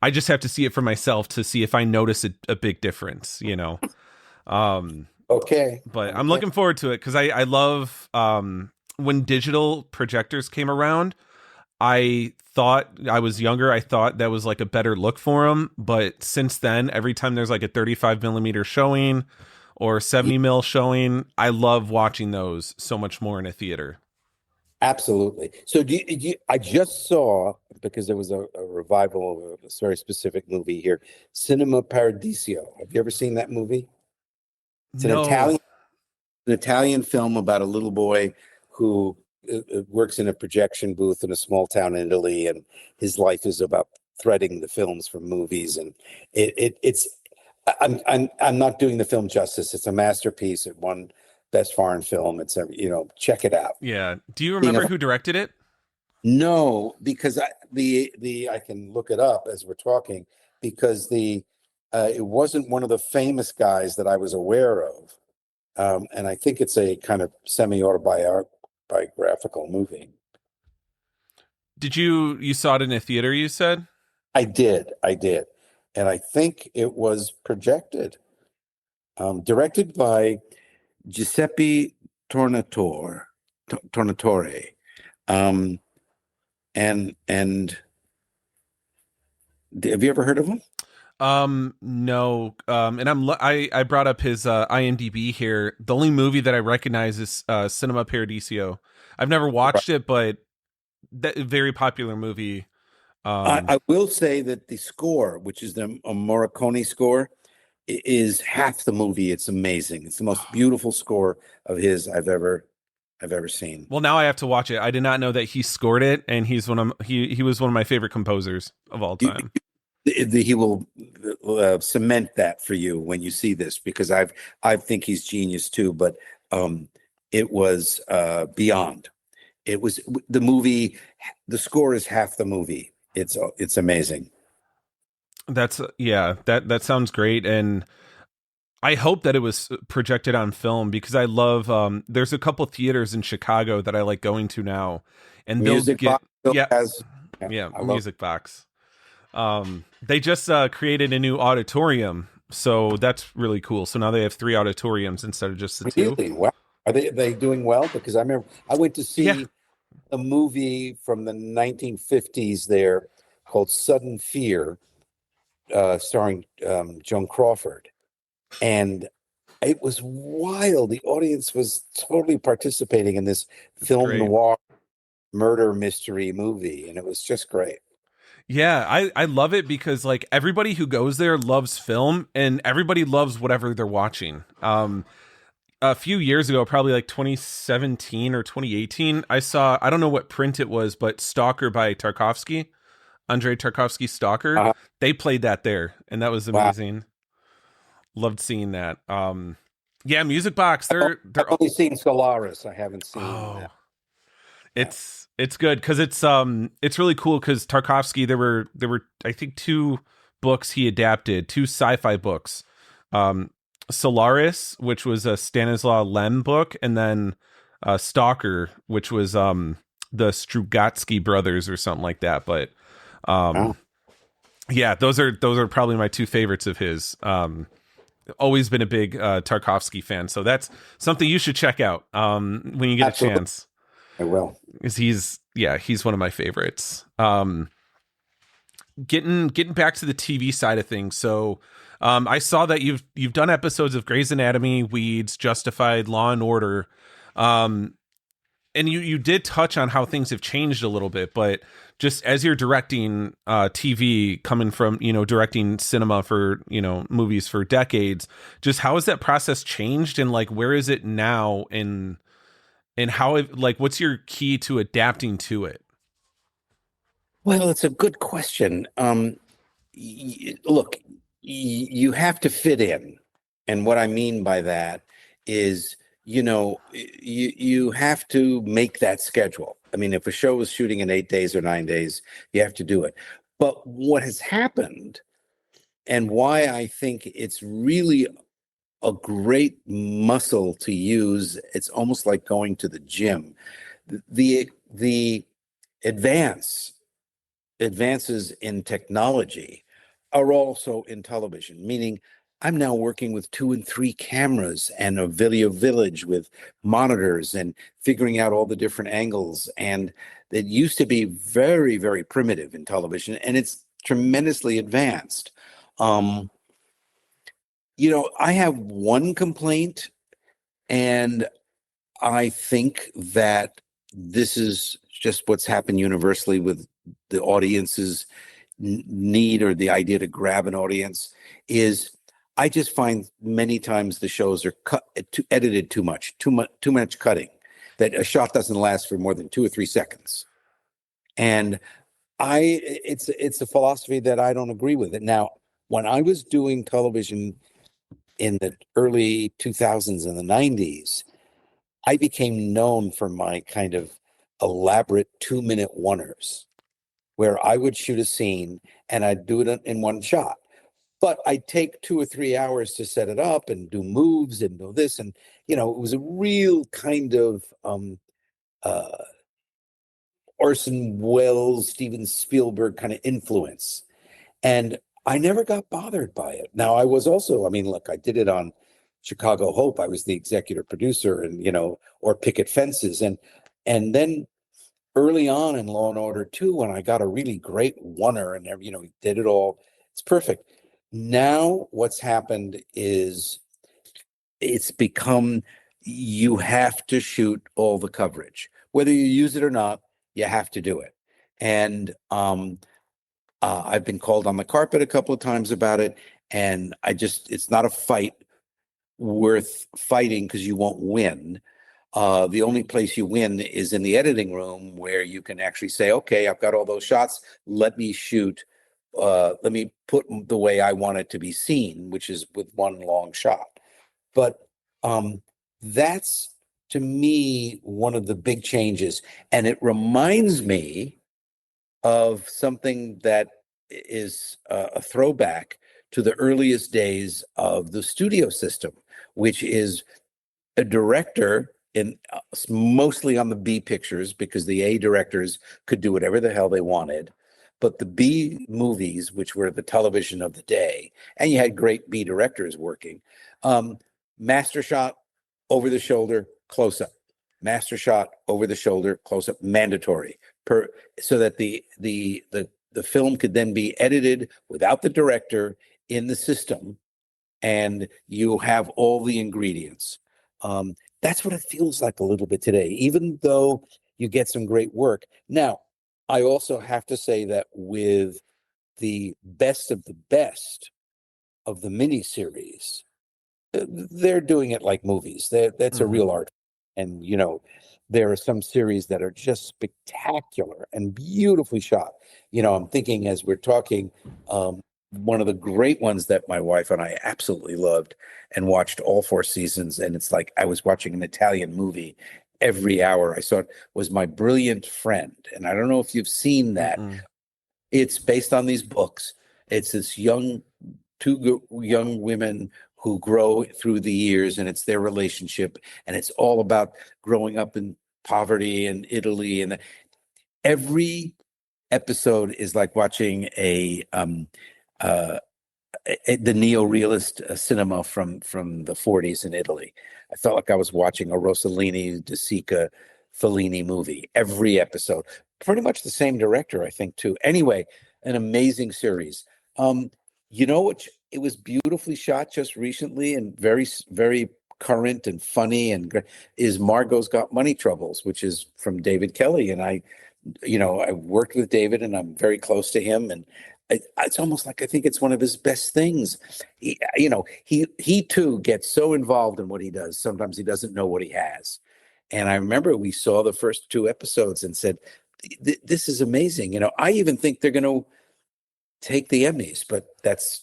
I just have to see it for myself to see if I notice a big difference. Um, Okay, but I'm okay. looking forward to it because I love when digital projectors came around. I thought I was younger. I thought that was like a better look for them. But since then, every time there's like a 35 millimeter showing or 70 mil showing, I love watching those so much more in a theater. Absolutely. So I just saw, because there was a revival of a very specific movie here, Cinema Paradiso. Have you ever seen that movie? It's an No. Italian. an Italian film about a little boy who works in a projection booth in a small town in Italy, and his life is about threading the films from movies. And it's I'm not doing the film justice. It's a masterpiece. It won Best Foreign Film. It's a, check it out. Yeah. Do you Being a remember who directed it? No, because I can look it up as we're talking, because the it wasn't one of the famous guys that I was aware of. And I think it's a kind of semi-autobiographical movie. Did you saw it in a theater, you said? I did. And I think it was projected, directed by Giuseppe Tornatore. Um, and have you ever heard of him? No. And I brought up his IMDb here. The only movie that I recognize is Cinema Paradiso. I've never watched it, but that very popular movie. I will say that the score, which is the Morricone score, is half the movie. It's amazing. It's the most beautiful score of his I've ever seen. Well, now I have to watch it. I did not know that he scored it, and he was one of my favorite composers of all time. He will cement that for you when you see this, because I think he's genius too. But it was beyond. It was the movie. The score is half the movie. It's amazing. That sounds great, and I hope that it was projected on film, because I love there's a couple theaters in Chicago that I like going to now, and Music they'll get Box Music Box. They just created a new auditorium, so that's really cool. So now they have 3 auditoriums instead of just the 2. Really? Wow. Are they doing well? Because I remember I went to see a movie from the 1950s there called Sudden Fear, starring Joan Crawford. And it was wild. The audience was totally participating in this film noir murder mystery movie, and it was just great. Yeah, I love it because like everybody who goes there loves film, and everybody loves whatever they're watching. A few years ago, probably like 2017 or 2018, I saw, I don't know what print it was, but Stalker by Tarkovsky, Andrei Tarkovsky Stalker. They played that there, and that was amazing. Wow. Loved seeing that. Yeah, Music Box. They're only seen Solaris. I haven't seen that. It's good because it's really cool because Tarkovsky, there were I think 2 books he adapted, 2 sci-fi books. Solaris, which was a Stanislaw Lem book, and then Stalker, which was the Strugatsky brothers or something like that. But yeah, those are probably my 2 favorites of his. Always been a big Tarkovsky fan, so that's something you should check out when you get a chance. I will. Because he's one of my favorites. Getting back to the TV side of things. So I saw that you've done episodes of Grey's Anatomy, Weeds, Justified, Law and Order. And you did touch on how things have changed a little bit, but just as you're directing TV, coming from, directing cinema for, movies for decades, just how has that process changed, and like, where is it now, and how, what's your key to adapting to it? Well, it's a good question. Look, you have to fit in. And what I mean by that is, you have to make that schedule. I mean, if a show is shooting in 8 days or 9 days, you have to do it. But what has happened, and why I think it's really a great muscle to use, it's almost like going to the gym. The advances in technology are also in television, meaning I'm now working with 2 and 3 cameras and a video village with monitors and figuring out all the different angles. And it used to be very, very primitive in television, and it's tremendously advanced. I have one complaint, and I think that this is just what's happened universally with the audience's need, or the idea to grab an audience, is I just find many times the shows are edited too much cutting, that a shot doesn't last for more than 2 or 3 seconds. And it's a philosophy that I don't agree with it. Now, when I was doing television in the early 2000s and the 90s, I became known for my kind of elaborate 2-minute oneers, where I would shoot a scene and I'd do it in one shot. But I'd take 2 or 3 hours to set it up and do moves and do this. And, it was a real kind of uh, Orson Welles, Steven Spielberg kind of influence. And I never got bothered by it. Now, I was also, I mean, look, I did it on Chicago Hope. I was the executive producer and, or Picket Fences. And then early on in Law and Order 2, when I got a really great oneer and, we did it all, it's perfect. Now, what's happened is it's become, you have to shoot all the coverage. Whether you use it or not, you have to do it. And I've been called on the carpet a couple of times about it. And it's not a fight worth fighting because you won't win. The only place you win is in the editing room, where you can actually say, okay, I've got all those shots. Let me shoot. Let me put the way I want it to be seen, which is with one long shot. But that's, to me, one of the big changes. And it reminds me of something that is a throwback to the earliest days of the studio system, which is a director mostly on the B pictures, because the A directors could do whatever the hell they wanted. But the B movies, which were the television of the day, and you had great B directors working, master shot, over the shoulder, close up, master shot, over the shoulder, close up, mandatory, so that the film could then be edited without the director in the system, and you have all the ingredients. That's what it feels like a little bit today, even though you get some great work. Now, I also have to say that with the best of the best of the miniseries, they're doing it like movies. That's a real art. And, there are some series that are just spectacular and beautifully shot. I'm thinking, as we're talking, one of the great ones that my wife and I absolutely loved and watched all 4 seasons, and it's like I was watching an Italian movie every hour I saw it, was My Brilliant Friend. And I don't know if you've seen that. It's based on these books. It's this two young women who grow through the years, and it's their relationship, and it's all about growing up in poverty in Italy. And every episode is like watching the neo-realist cinema from the 40s in Italy. I felt like I was watching a Rossellini, De Sica, Fellini movie every episode. Pretty much the same director, I think, too. Anyway, an amazing series. What? It was beautifully shot just recently and very, very current and funny, and is Margot's Got Money Troubles, which is from David Kelly. And I worked with David, and I'm very close to him, and it's almost like I think it's one of his best things. He too gets so involved in what he does. Sometimes he doesn't know what he has. And I remember we saw the first 2 episodes and said, this is amazing. I even think they're going to take the Emmys, but that's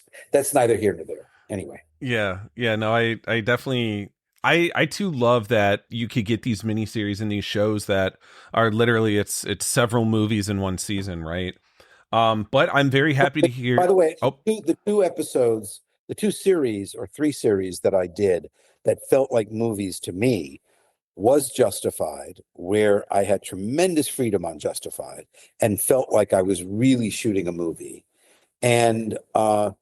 neither here nor there. Anyway. Yeah. No, I definitely, I too love that you could get these miniseries and these shows that are literally it's several movies in one season, right? But I'm very happy to hear. By the way, the 2 episodes, the 2 series or 3 series that I did that felt like movies to me was Justified, where I had tremendous freedom on Justified and felt like I was really shooting a movie. And I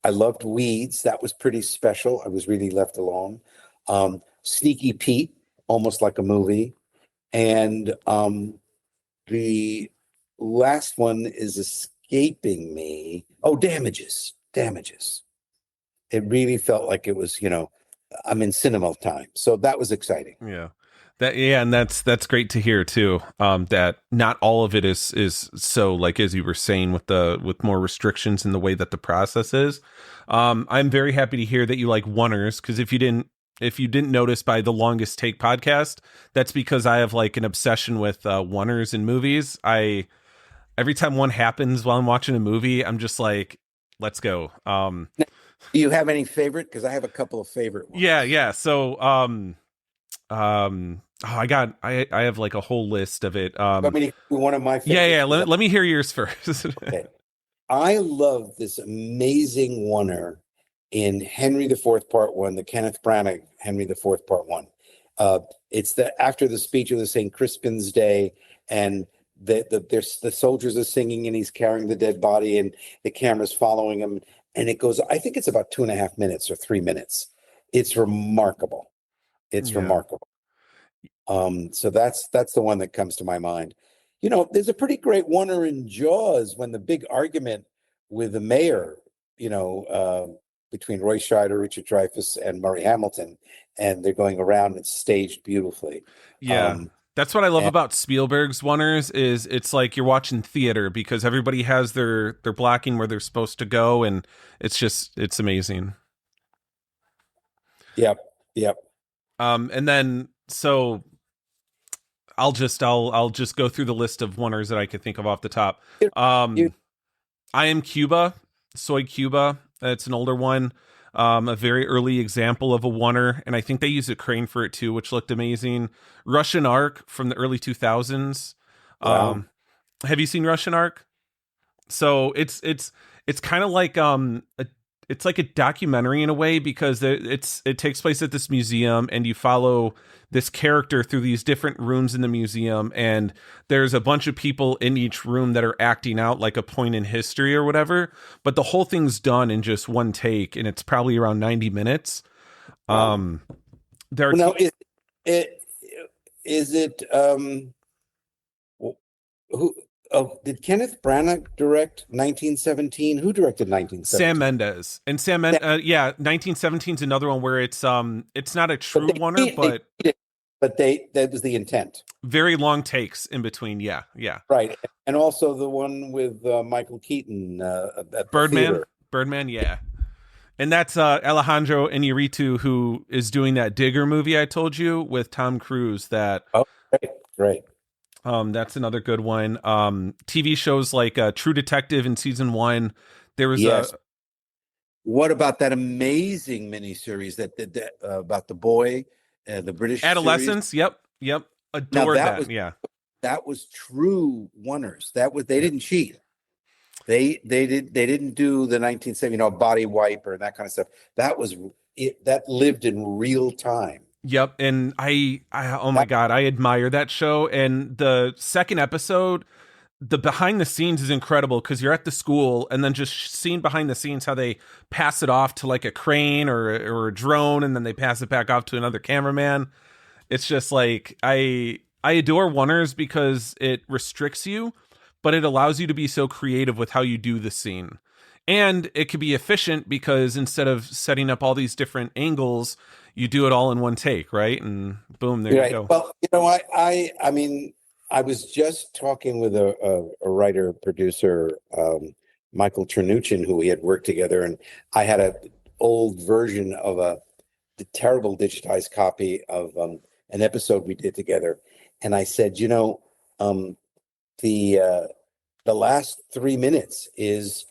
loved Weeds. That was pretty special. I was really left alone. Sneaky Pete, almost like a movie. And the last one is escaping me. Oh, Damages. It really felt like it was, I'm in cinema time. So that was exciting. Yeah. And that's great to hear too. That not all of it is so, like as you were saying, with more restrictions in the way that the process is. I'm very happy to hear that you like oneers, because if you didn't notice by the Longest Take podcast, that's because I have like an obsession with oneers in movies. I Every time one happens while I'm watching a movie, I'm just like, let's go. Do you have any favorite? Because I have a couple of favorite Yeah, ones. yeah. So I have like a whole list of it. Let me do one of my Yeah, yeah. favorites because Let me hear yours first. okay. I love this amazing oneer in Henry the Fourth Part One, the Kenneth Branagh Henry the Fourth Part One. It's the after the speech of the St. Crispin's Day, and the soldiers are singing, and he's carrying the dead body, and the camera's following him, and it goes. I think it's about 2.5 minutes or 3 minutes. It's remarkable. It's Yeah. remarkable. So that's the one that comes to my mind. There's a pretty great oneer in Jaws when the big argument with the mayor, between Roy Scheider, Richard Dreyfuss, and Murray Hamilton, and they're going around and staged beautifully. Yeah. Um, That's what I love and about Spielberg's oneers is it's like you're watching theater because everybody has their blocking where they're supposed to go, and it's amazing. yep, yep. And then so I'll just go through the list of oneers that I could think of off the top. You, you, Um I Am Cuba, Soy Cuba. It's an older one. A very early example of a oneer, and I think they used a crane for it too, which looked amazing. Russian Ark from the early 2000s. wow. Um, have you seen Russian Ark? So it's kind of like it's like a documentary in a way because it takes place at this museum, and you follow this character through these different rooms in the museum, and there's a bunch of people in each room that are acting out like a point in history or whatever, but the whole thing's done in just one take, and it's probably around 90 minutes. Wow. um there are Well, now t- it is it who did Kenneth Branagh direct 1917? Who directed Sam 1917? Mendes and yeah, 1917 is another one where it's not a But true oneer, they but did it, but that was the intent, very long takes in between. Yeah, yeah. right? And also the one with Michael Keaton at the Birdman, theater. Birdman, yeah. And that's Alejandro Inarritu, who is doing that Digger movie I told you with Tom Cruise. Oh, great, great. That's another good one. TV shows like True Detective in season one. There was a Yes. What about that amazing miniseries that about the boy, the British series? Adolescence. Yep, yep. Now Adored that. Yeah. that was true oneers. They didn't cheat. They didn't do the 1970, body wiper and that kind of stuff. That was it. That lived in real time. Yep, and I oh my That god, I admire that show. And the second episode, the behind the scenes is incredible because you're at the school, and then just seeing behind the scenes how they pass it off to like a crane or a drone, and then they pass it back off to another cameraman. It's just like I adore oneers because it restricts you, but it allows you to be so creative with how you do the scene. And it can be efficient because instead of setting up all these different angles, you do it all in one take, right? And boom, there You're you right. go. Well, I mean, I was just talking with a writer producer, Michael Chernuchin, who we had worked together, and I had a old version of the terrible digitized copy of an episode we did together, and I said, um, the uh, the last 3 minutes is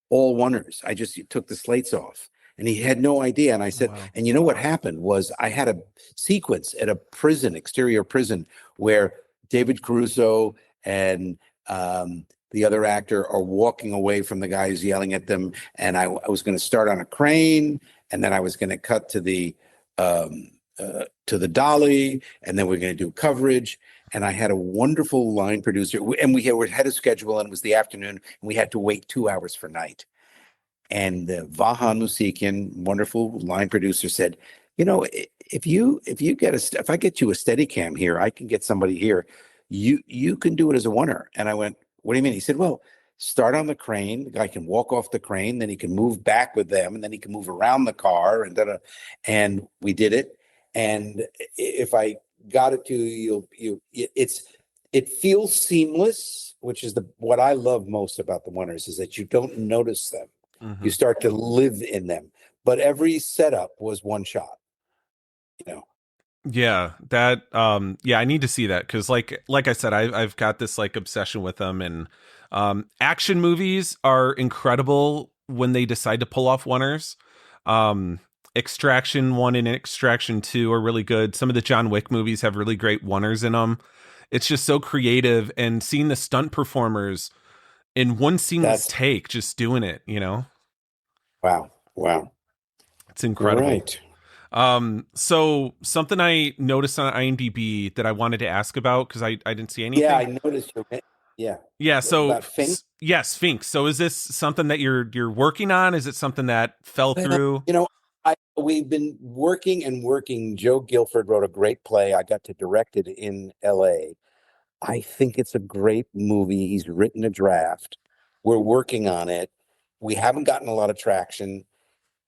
all oneers. I just took the slates off. And he had no idea. And I said, Wow. and you know what happened was I had a sequence at a prison, exterior prison, where David Caruso and the other actor are walking away from the guy who's yelling at them. And I was going to start on a crane, and then I was going to cut to the dolly, and then we're going to do coverage. And I had a wonderful line producer, and we had a schedule, and it was the afternoon, and we had to wait 2 hours for night. And Vahan Musikian, wonderful line producer, said, if I get you a steady cam here, I can get somebody here. You can do it as a oneer. And I went, what do you mean? He said, well, start on the crane. The guy can walk off the crane, then he can move back with them, and then he can move around the car, and we did it. And if I got it to you, it feels seamless, which is what I love most about the winners is that you don't notice them. You Mhm. start to live in them. But every setup was one shot, you know. Yeah, yeah, I need to see that because like I said, I've got this like obsession with them, and action movies are incredible when they decide to pull off oneers. Um Extraction 1 and Extraction 2 are really good. Some of the John Wick movies have really great oneers in them. It's just so creative, and seeing the stunt performers in one seamless That's take just doing it, you know. wow. Wow. It's incredible. Right. So something I noticed on IMDb that I wanted to ask about because I didn't see Yeah, anything. I noticed yeah. Yeah, so About Fink. yes, Sphinx. So is this something that you're working on? Is it something that fell Well, through? we've been working and working. Joe Guilford wrote a great play. I got to direct it in LA. I think it's a great movie. He's written a draft. We're working on it. We haven't gotten a lot of traction.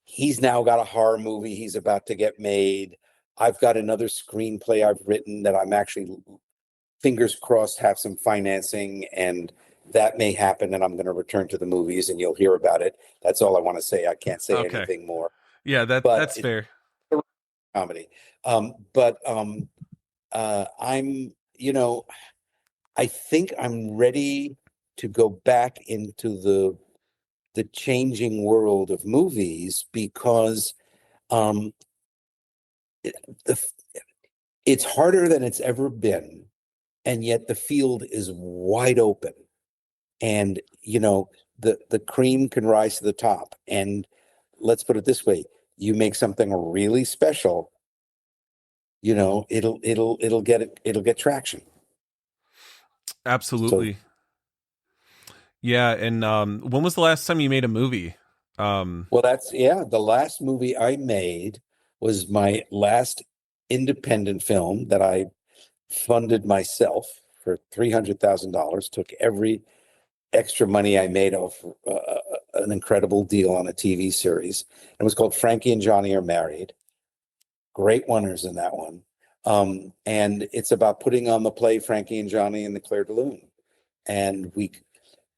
He's now got a horror movie he's about to get made. I've got another screenplay I've written that I'm actually, fingers crossed, have some financing, and that may happen, and I'm going to return to the movies and you'll hear about it. That's all I want to say. I can't say Okay. anything more, Yeah, but that's it's fair. a comedy. But I'm, I think I'm ready to go back into the changing world of movies because um, it, the, it's harder than it's ever been, and yet the field is wide open. And the cream can rise to the top. And let's put it this way: you make something really special, it'll get traction. So, Absolutely. Yeah, and when was the last time you made a movie? Um well, the last movie I made was my last independent film that I funded myself for $300,000. Took every extra money I made off an incredible deal on a TV series. It was called Frankie and Johnny Are Married. Great winners in that one. And it's about putting on the play Frankie and Johnny and the Claire de Lune. And we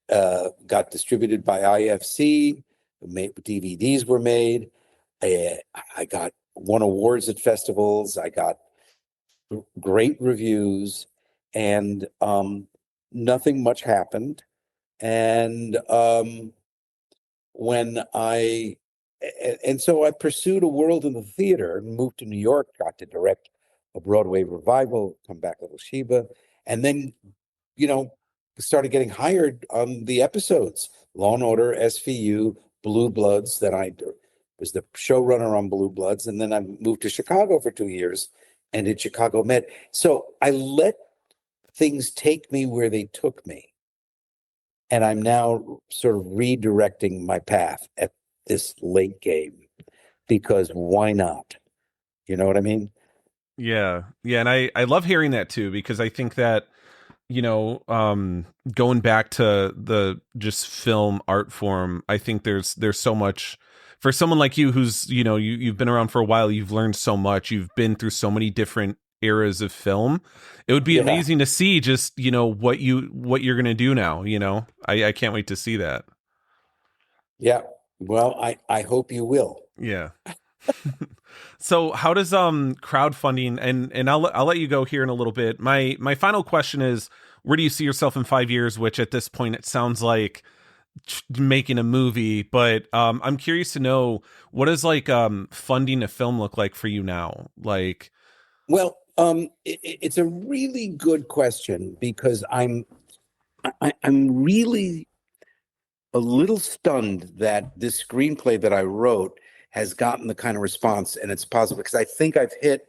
got distributed by IFC. DVDs were made. I got won awards at festivals. I got great reviews, and nothing much happened. And when I and so I pursued a world in the theater and moved to New York, got to direct a Broadway revival, Come Back Little Sheba, and then you know started getting hired on the episodes, Law and Order, SVU, Blue Bloods. Then I was the showrunner on Blue Bloods, and then I moved to Chicago for 2 years and did Chicago Med. So I let things take me where they took me, and I'm now sort of redirecting my path at this late game because why not? You know what I mean? yeah. Yeah, and I love hearing that too because I think that going back to the just film art form, I think there's so much for someone like you who's you've been around for a while. You've learned so much, you've been through so many different eras of film. It would be Yeah. amazing to see just what you're gonna do now. I can't wait to see that. Yeah. Well, I hope you will. Yeah. So how does crowdfunding, and I'll let you go here in a little bit. My final question is, where do you see yourself in 5 years? Which at this point it sounds like making a movie, but I'm curious to know, what does like funding a film look like for you now? Like, Well, it's a really good question because I'm really a little stunned that this screenplay that I wrote has gotten the kind of response, and it's positive because I think I've hit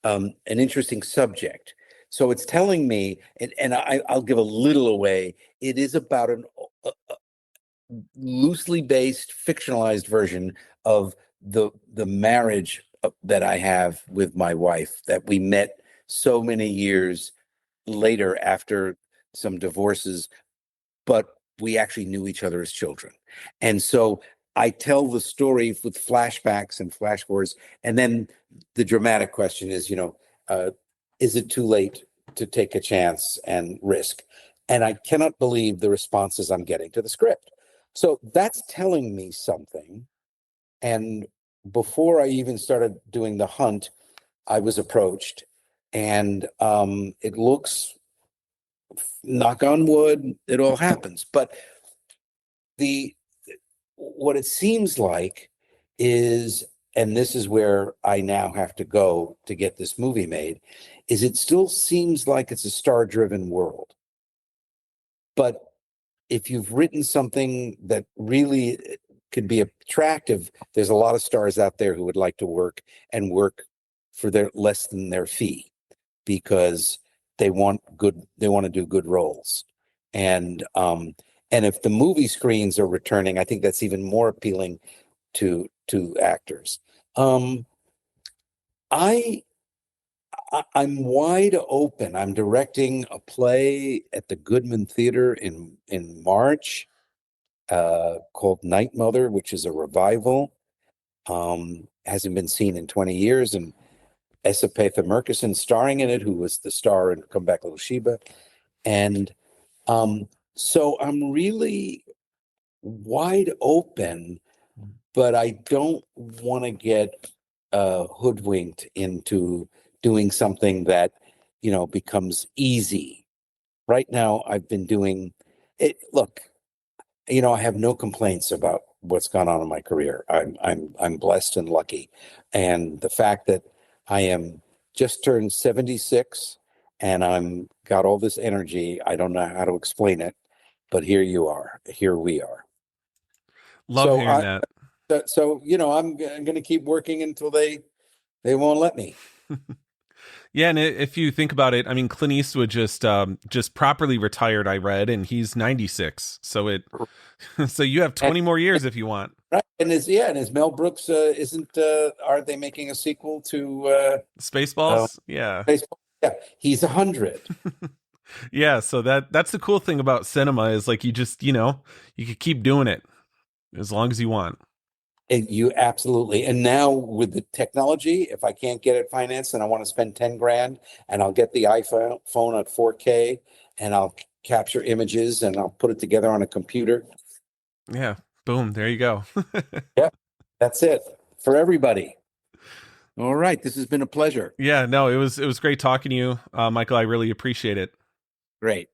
an interesting subject. So it's telling me, and I'll give a little away. It is about a loosely based, fictionalized version of the marriage that I have with my wife that we met so many years later after some divorces, but we actually knew each other as children. And so I tell the story with flashbacks and flash forwards. And then the dramatic question is, is it too late to take a chance and risk? And I cannot believe the responses I'm getting to the script. So that's telling me something. And before I even started doing the hunt, I was approached, and it looks, knock on wood, it all happens. But the what it seems like is, and this is where I now have to go to get this movie made, is it still seems like it's a star-driven world. But if you've written something that really could be attractive, there's a lot of stars out there who would like to work and work for their less than their fee, because they want to do good roles. And if the movie screens are returning, I think that's even more appealing to actors. um I I'm wide open. I'm directing a play at the Goodman Theater in March, called Night Mother, which is a revival. Hasn't been seen in 20 years, and Esapetha Murkison starring in it, who was the star in Come Back Little Sheba. And um, so I'm really wide open, but I don't want to get hoodwinked into doing something that, becomes easy. Right now, I've been doing it. Look, I have no complaints about what's gone on in my career. I'm blessed and lucky, and the fact that I am just turned 76 and I'm got all this energy, I don't know how to explain it, but here we are. Love So hearing I that. I'm going to keep working until they won't let me. Yeah, and if you think about it, I mean, Clint Eastwood just properly retired, I read, and he's 96. So so you have And 20 more years if you want. right, and is Mel Brooks, isn't aren't they making a sequel to uh, Spaceballs? Yeah. baseball? Yeah, he's 100. Yeah, so that's the cool thing about cinema is like you could keep doing it as long as you want. And you absolutely. And now with the technology, if I can't get it financed and I want to spend 10 grand, and I'll get the iPhone at 4K, and I'll capture images and I'll put it together on a computer. Yeah. Boom, there you go. Yep. That's it for everybody. All right. This has been a pleasure. Yeah, no, it was great talking to you, Michael. I really appreciate it. Great.